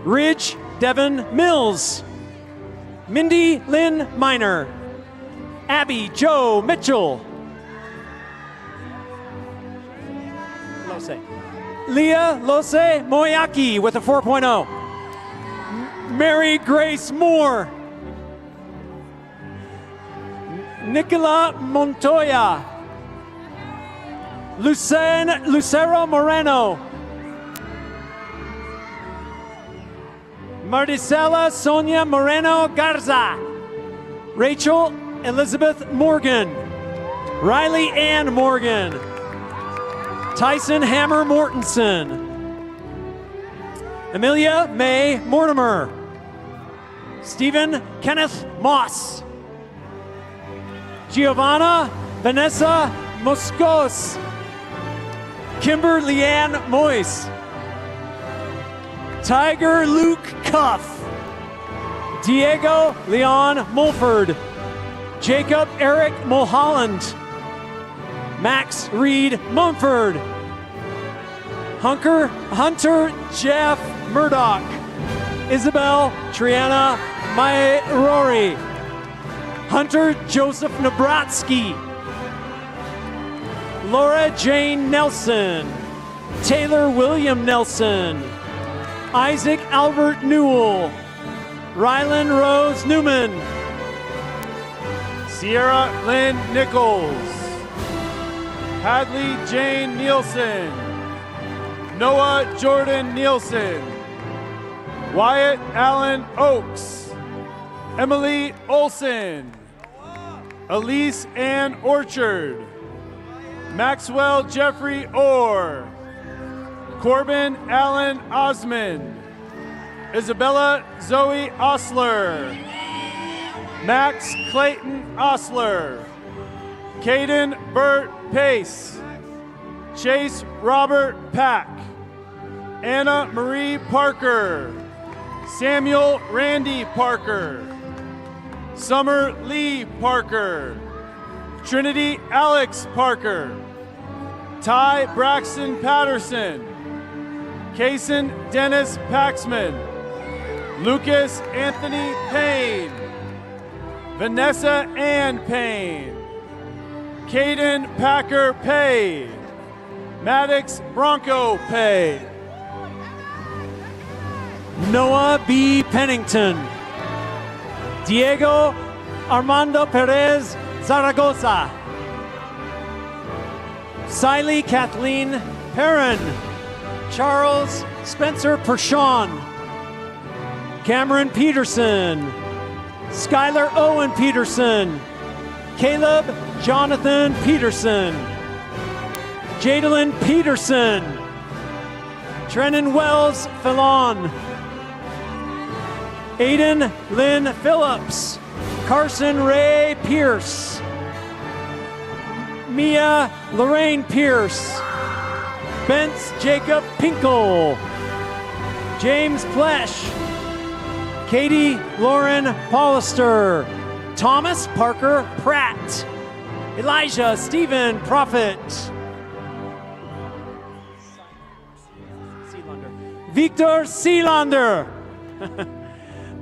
Ridge Devin Mills. Mindy Lynn Miner. Abby Joe Mitchell. Lose. Leah Lose Moyaki with a 4.0. Mary Grace Moore. Nicola Montoya. Lucero Moreno. Maricela Sonia Moreno Garza. Rachel Elizabeth Morgan. Riley Ann Morgan. Tyson Hammer Mortensen. Amelia May Mortimer. Stephen Kenneth Moss. Giovanna Vanessa Moscos. Kimber Leanne Moyce. Tiger Luke Cuff. Diego Leon Mulford. Jacob Eric Mulholland. Max Reed Mumford. Hunter Jeff Murdoch. Isabel Triana Mairori. Hunter Joseph Nabratsky. Laura Jane Nelson. Taylor William Nelson. Isaac Albert Newell. Rylan Rose Newman. Sierra Lynn Nichols. Hadley Jane Nielsen. Noah Jordan Nielsen. Wyatt Allen Oakes. Emily Olson. Elise Ann Orchard. Maxwell Jeffrey Orr. Corbin Allen Osmond. Isabella Zoe Osler. Max Clayton Osler. Caden Burt Pace. Chase Robert Pack. Anna Marie Parker. Samuel Randy Parker. Summer Lee Parker. Trinity Alex Parker. Ty Braxton Patterson, Kason Dennis Paxman, Lucas Anthony Payne, Vanessa Ann Payne, Caden Packer Pay, Maddox Bronco Pay, Noah B. Pennington, Diego Armando Perez Zaragoza, Siley Kathleen Perrin, Charles Spencer Pershawn, Cameron Peterson, Skylar Owen Peterson, Caleb Jonathan Peterson, Jadalyn Peterson, Trenton Wells Fallon, Aiden Lynn Phillips, Carson Ray Pierce, Mia Lorraine Pierce, Bence Jacob Pinkle, James Plesh, Katie Lauren Paulister, Thomas Parker Pratt, Elijah Stephen Prophet, Victor Sealander,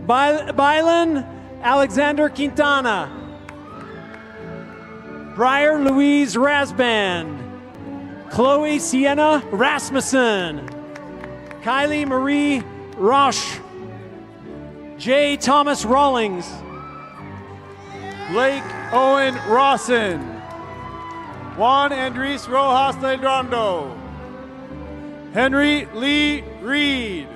Bylan Alexander Quintana, Briar Louise Rasband, Chloe Sienna Rasmussen, Kylie Marie Roche, J. Thomas Rawlings, Blake Owen Rawson, Juan Andres Rojas Ledrando, Henry Lee Reed,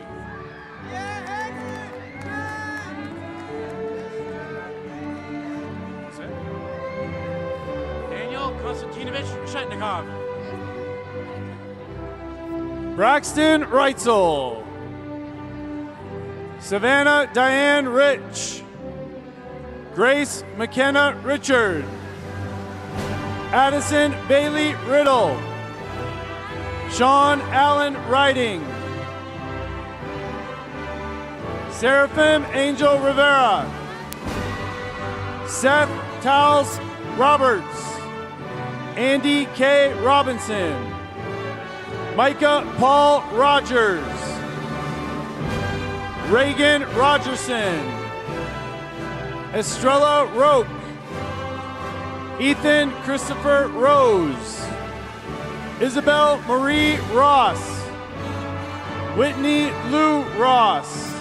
Daniel Konstantinovich Shetnikov, Braxton Reitzel, Savannah Diane Rich, Grace McKenna Richard, Addison Bailey Riddle, Sean Allen Riding, Seraphim Angel Rivera, Seth Towles Roberts, Andy K. Robinson, Micah Paul Rogers, Reagan Rogerson, Estrella Roque, Ethan Christopher Rose, Isabel Marie Ross, Whitney Lou Ross,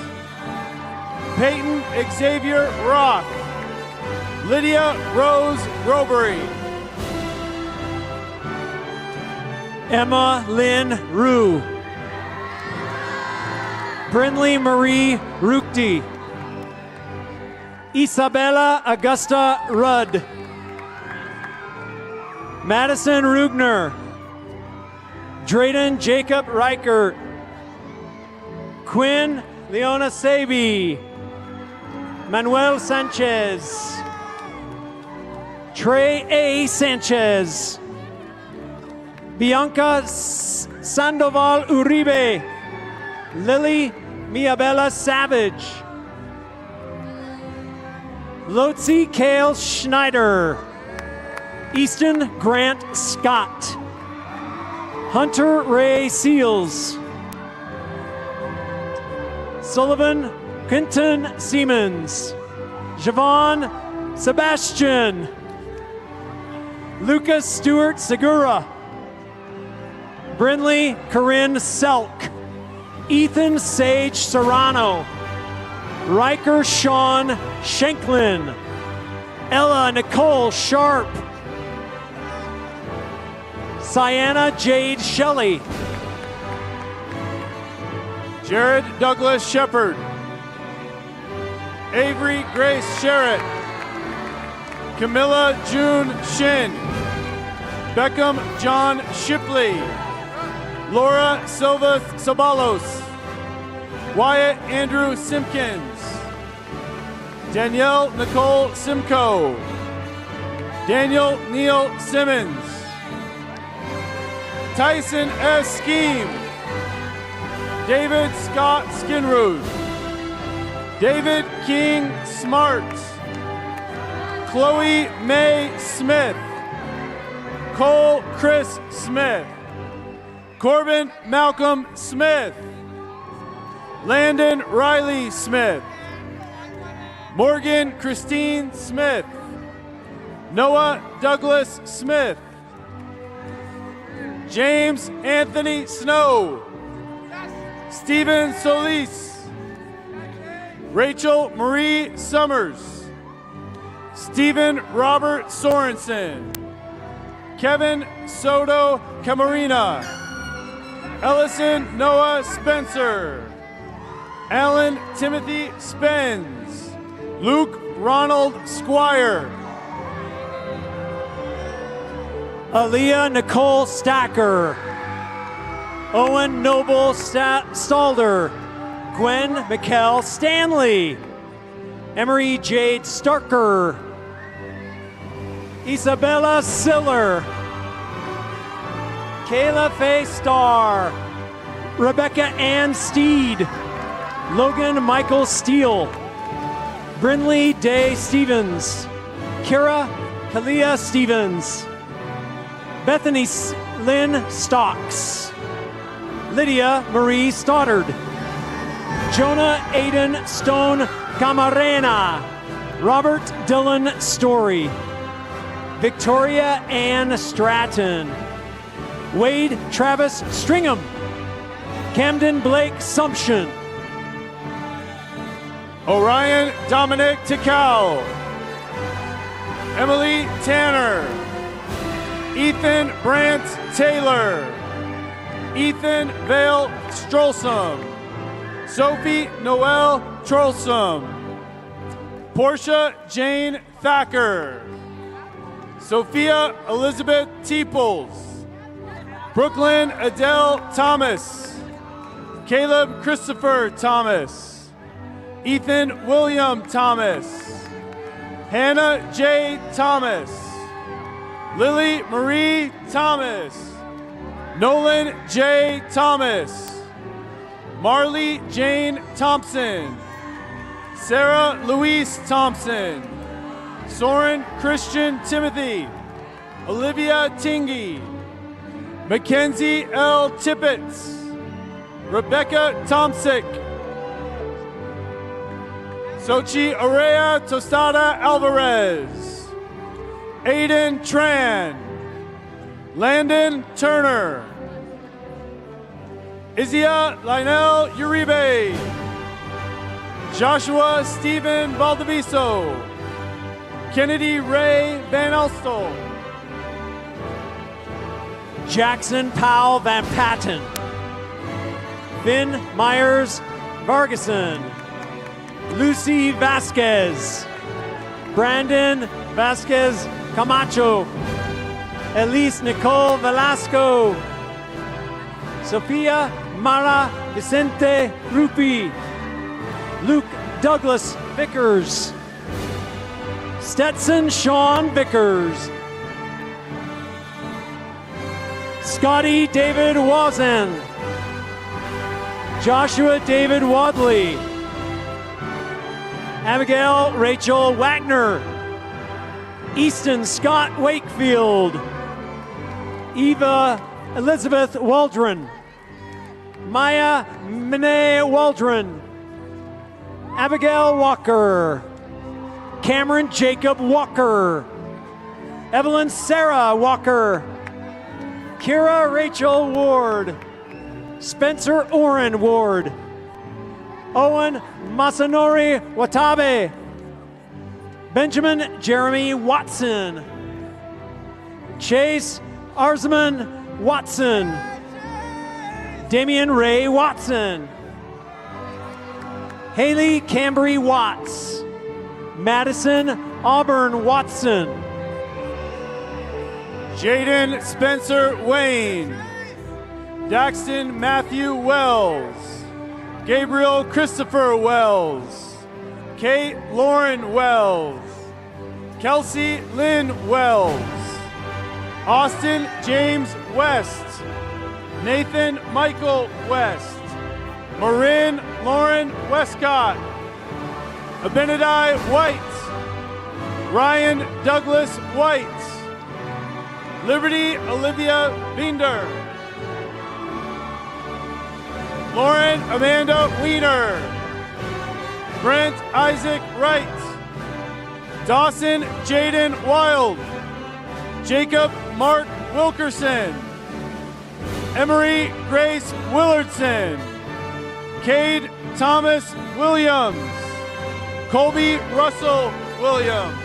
Peyton Xavier Roth, Lydia Rose Robery, Emma Lynn Rue, Brinley Marie Rukti, Isabella Augusta Rudd, Madison Rugner, Drayden Jacob Reichert, Quinn Leona Sabi, Manuel Sanchez, Trey A. Sanchez, Bianca Sandoval Uribe, Lily Miabella Savage, Lotzi Kale Schneider, Easton Grant Scott, Hunter Ray Seals, Sullivan Quinton Siemens, Javon Sebastian, Lucas Stewart Segura, Brinley Corinne Selk, Ethan Sage Serrano, Riker Sean Shanklin, Ella Nicole Sharp, Sienna Jade Shelley, Jared Douglas Shepard, Avery Grace Sherritt, Camilla June Shin, Beckham John Shipley, Laura Silva Sabalos, Wyatt Andrew Simpkins, Danielle Nicole Simcoe, Daniel Neil Simmons, Tyson S. Scheme, David Scott Skinrood, David King Smart, Chloe May Smith, Cole Chris Smith. Corbin Malcolm Smith. Landon Riley Smith. Morgan Christine Smith. Noah Douglas Smith. James Anthony Snow. Stephen Solis. Rachel Marie Summers. Stephen Robert Sorensen. Kevin Soto Camarina. Ellison Noah Spencer. Alan Timothy Spence. Luke Ronald Squire. Aaliyah Nicole Stacker. Owen Noble Stalder. Gwen Mikkel Stanley. Emery Jade Starker. Isabella Siller. Kayla Faye Starr. Rebecca Ann Steed. Logan Michael Steele. Brinley Day Stevens. Kira Kalia Stevens. Bethany Lynn Stocks. Lydia Marie Stoddard. Jonah Aiden Stone Camarena. Robert Dylan Story. Victoria Ann Stratton. Wade Travis Stringham. Camden Blake Sumption. Orion Dominic Tikal. Emily Tanner. Ethan Brant Taylor. Ethan Vale Strolsum. Sophie Noel Trolsum. Portia Jane Thacker. Sophia Elizabeth Teeples. Brooklyn Adele Thomas. Caleb Christopher Thomas. Ethan William Thomas. Hannah J. Thomas. Lily Marie Thomas. Nolan J. Thomas. Marley Jane Thompson. Sarah Louise Thompson. Soren Christian Timothy. Olivia Tingy. Mackenzie L. Tippett. Rebecca Tomsick. Sochi Araya Tostada Alvarez. Aiden Tran. Landon Turner. Izia Lionel Uribe. Joshua Stephen Valdiviso. Kennedy Ray Van Alstel. Jackson Powell Van Patten. Finn Myers Vargason. Lucy Vasquez. Brandon Vasquez Camacho. Elise Nicole Velasco. Sophia Mara Vicente Rupi. Luke Douglas Vickers. Stetson Sean Vickers. Scotty David Wazan. Joshua David Wadley. Abigail Rachel Wagner. Easton Scott Wakefield. Eva Elizabeth Waldron. Maya Mine Waldron. Abigail Walker. Cameron Jacob Walker. Evelyn Sarah Walker. Kira Rachel Ward. Spencer Oren Ward. Owen Masanori Watabe. Benjamin Jeremy Watson. Chase Arzman Watson. Damian Ray Watson. Haley Cambry Watts. Madison Auburn Watson. Jaden Spencer Wayne. Daxton Matthew Wells. Gabriel Christopher Wells. Kate Lauren Wells. Kelsey Lynn Wells. Austin James West. Nathan Michael West. Marin Lauren Westcott. Abinadi White. Ryan Douglas White. Liberty Olivia Binder. Lauren Amanda Wiener. Brent Isaac Wright. Dawson Jaden Wild. Jacob Mark Wilkerson. Emery Grace Willardson. Cade Thomas Williams. Colby Russell Williams.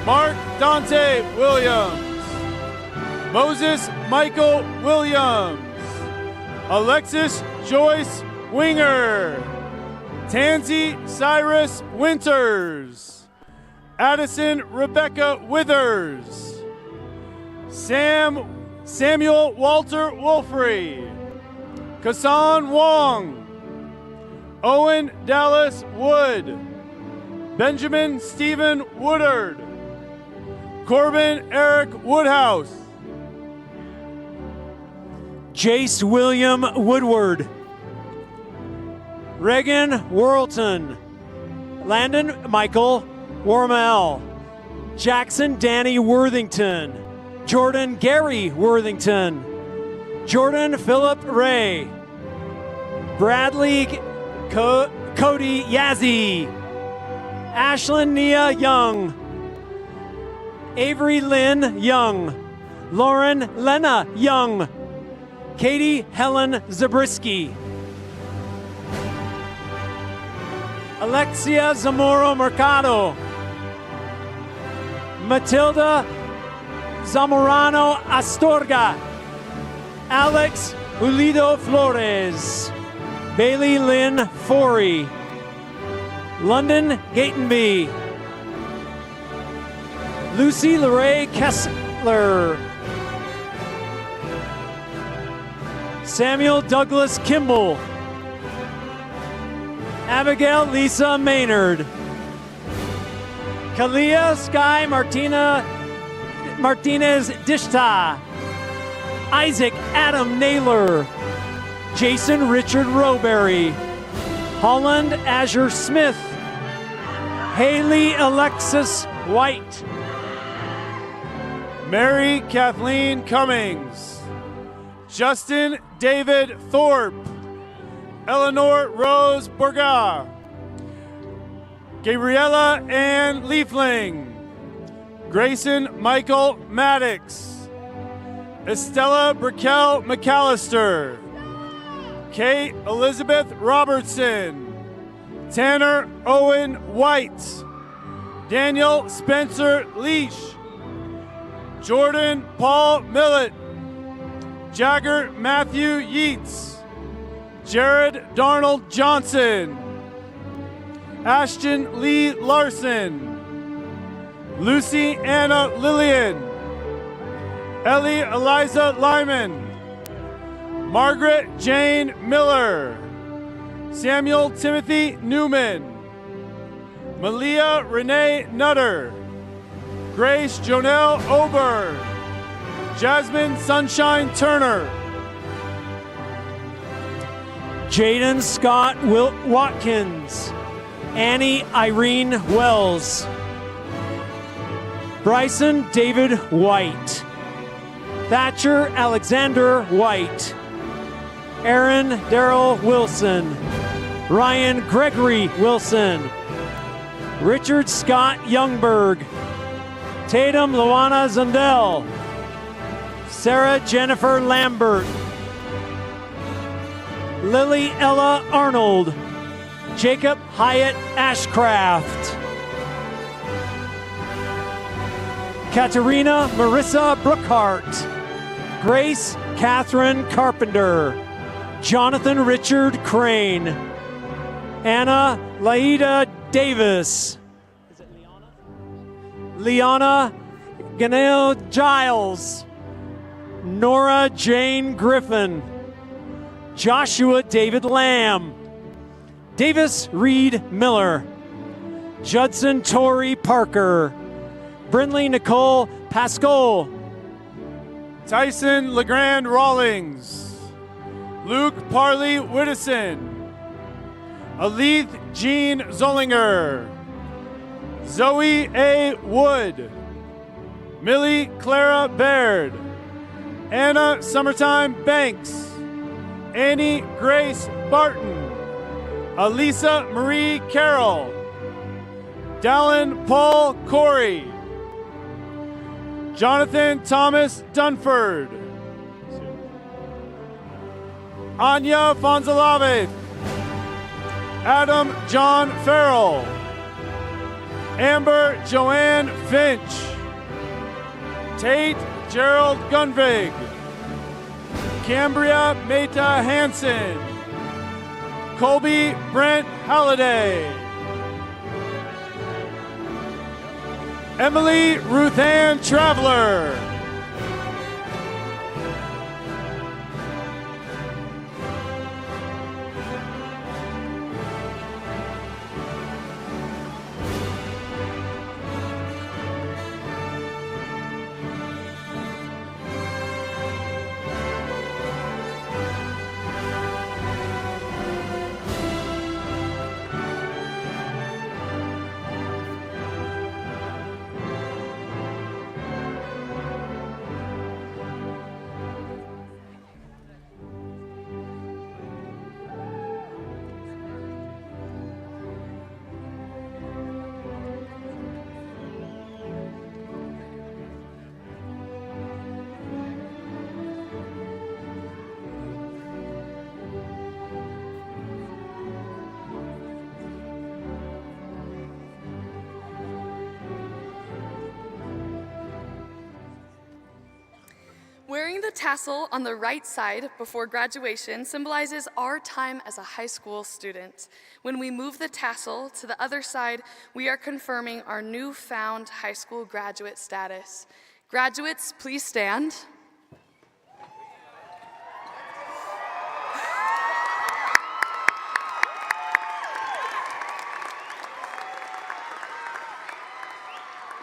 Mark Dante Williams. Moses Michael Williams. Alexis Joyce Winger. Tansy Cyrus Winters. Addison Rebecca Withers. Samuel Walter Wolfrey. Kassan Wong. Owen Dallas Wood. Benjamin Stephen Woodard. Corbin Eric Woodhouse. Jace William Woodward. Reagan Worlton. Landon Michael Wormel. Jackson Danny Worthington. Jordan Gary Worthington. Jordan Philip Ray. Bradley Cody Yazzie. Ashlyn Nia Young. Avery Lynn Young. Lauren Lena Young. Katie Helen Zabriskie. Alexia Zamoro Mercado. Matilda Zamorano Astorga. Alex Ulido Flores. Bailey Lynn Forey. London Gatenby. Lucy Lerae Kessler. Samuel Douglas Kimball. Abigail Lisa Maynard. Kalia Sky Martinez Dishta. Isaac Adam Naylor. Jason Richard Rowberry. Holland Azure Smith. Haley Alexis White. Mary Kathleen Cummings. Justin David Thorp. Eleanor Rose Borga. Gabriella Ann Leafling. Grayson Michael Maddox. Estella Brickell McAllister. Kate Elizabeth Robertson. Tanner Owen White. Daniel Spencer Leash. Jordan Paul Millett. Jagger Matthew Yeats. Jared Darnold Johnson. Ashton Lee Larson. Lucy Anna Lillian. Ellie Eliza Lyman. Margaret Jane Miller. Samuel Timothy Newman. Malia Renee Nutter. Grace Jonelle Ober. Jasmine Sunshine Turner. Jaden Scott Watkins. Annie Irene Wells. Bryson David White. Thatcher Alexander White. Aaron Darrell Wilson. Ryan Gregory Wilson. Richard Scott Youngberg. Tatum Luana Zundell. Sarah Jennifer Lambert. Lily Ella Arnold. Jacob Hyatt Ashcraft. Katerina Marissa Brookhart. Grace Catherine Carpenter. Jonathan Richard Crane. Anna Laida Davis. Is it Liana Ganeo Giles. Nora Jane Griffin. Joshua David Lamb. Davis Reed Miller. Judson Torrey Parker. Brinley Nicole Pascal. Tyson LeGrand Rawlings. Luke Parley Widdison. Aleth Jean Zollinger. Zoe A. Wood. Millie Clara Baird, Anna Summertime Banks, Annie Grace Barton, Elisa Marie Carroll, Dallin Paul Corey, Jonathan Thomas Dunford, Anya Fonzalave, Adam John Farrell, Amber Joanne Finch, Tate Gerald Gunvig, Cambria Meta Hansen, Colby Brent Halliday, Emily Ruthann Traveler, Wearing the tassel on the right side before graduation symbolizes our time as a high school student. When we move the tassel to the other side, we are confirming our newfound high school graduate status. Graduates, please stand.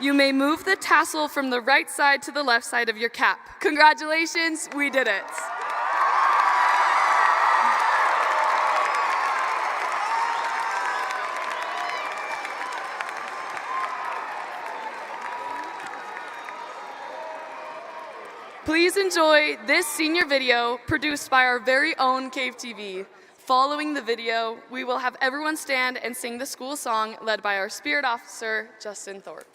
You may move the tassel from the right side to the left side of your cap. Congratulations, we did it. Please enjoy this senior video produced by our very own Cave TV. Following the video, we will have everyone stand and sing the school song led by our spirit officer, Justin Thorp.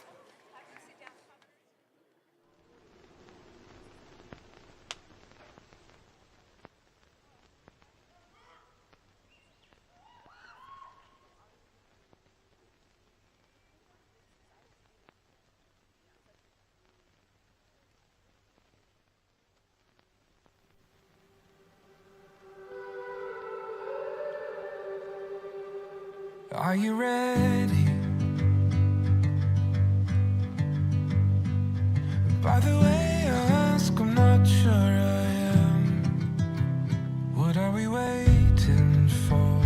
Are you ready? By the way I ask, I'm not sure I am. What are we waiting for?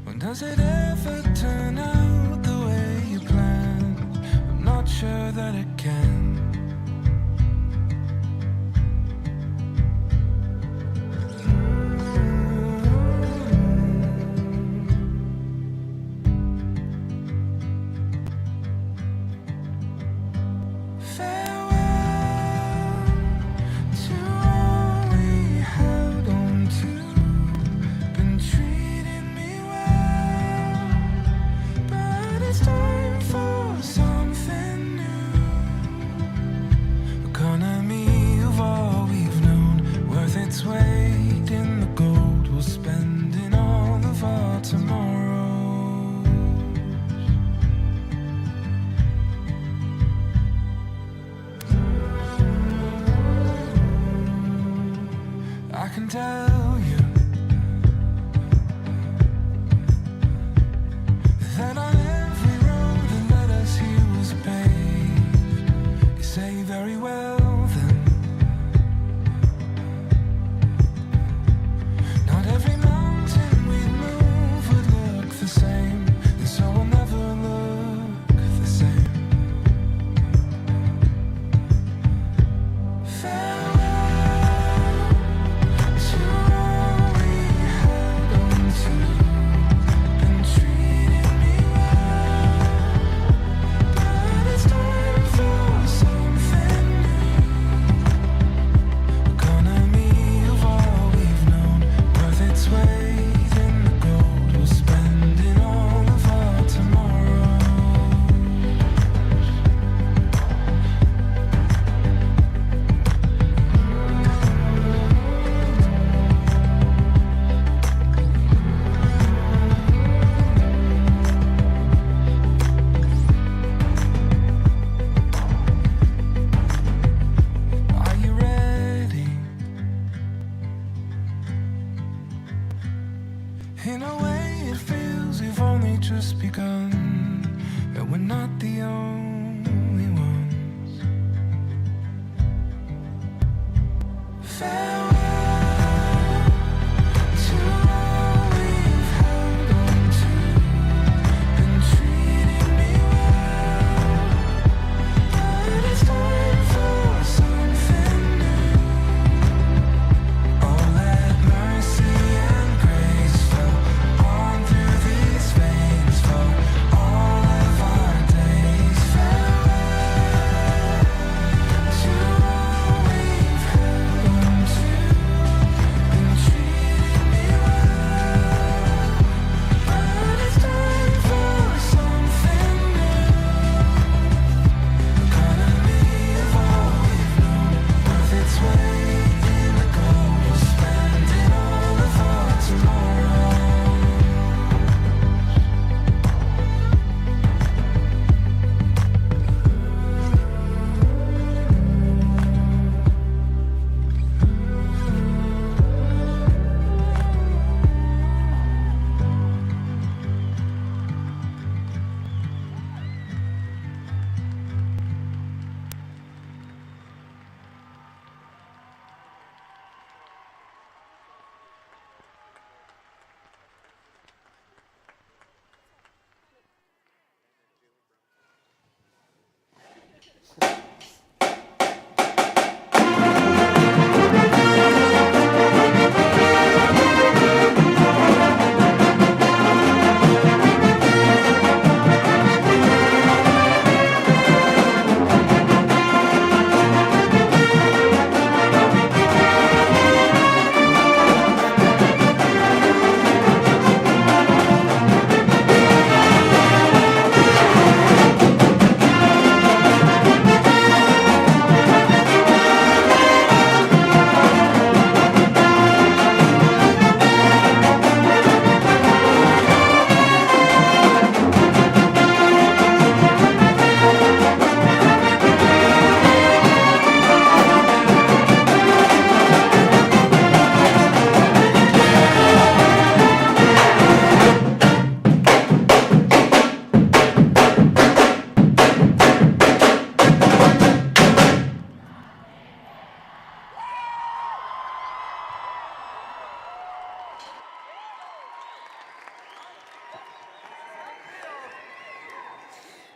When does it ever turn out the way you planned? I'm not sure that it can. Time for something new.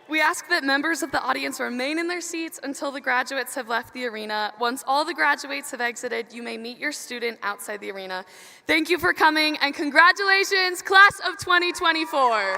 We ask that members of the audience remain in their seats until the graduates have left the arena. Once all the graduates have exited, you may meet your student outside the arena. Thank you for coming, and congratulations, class of 2024.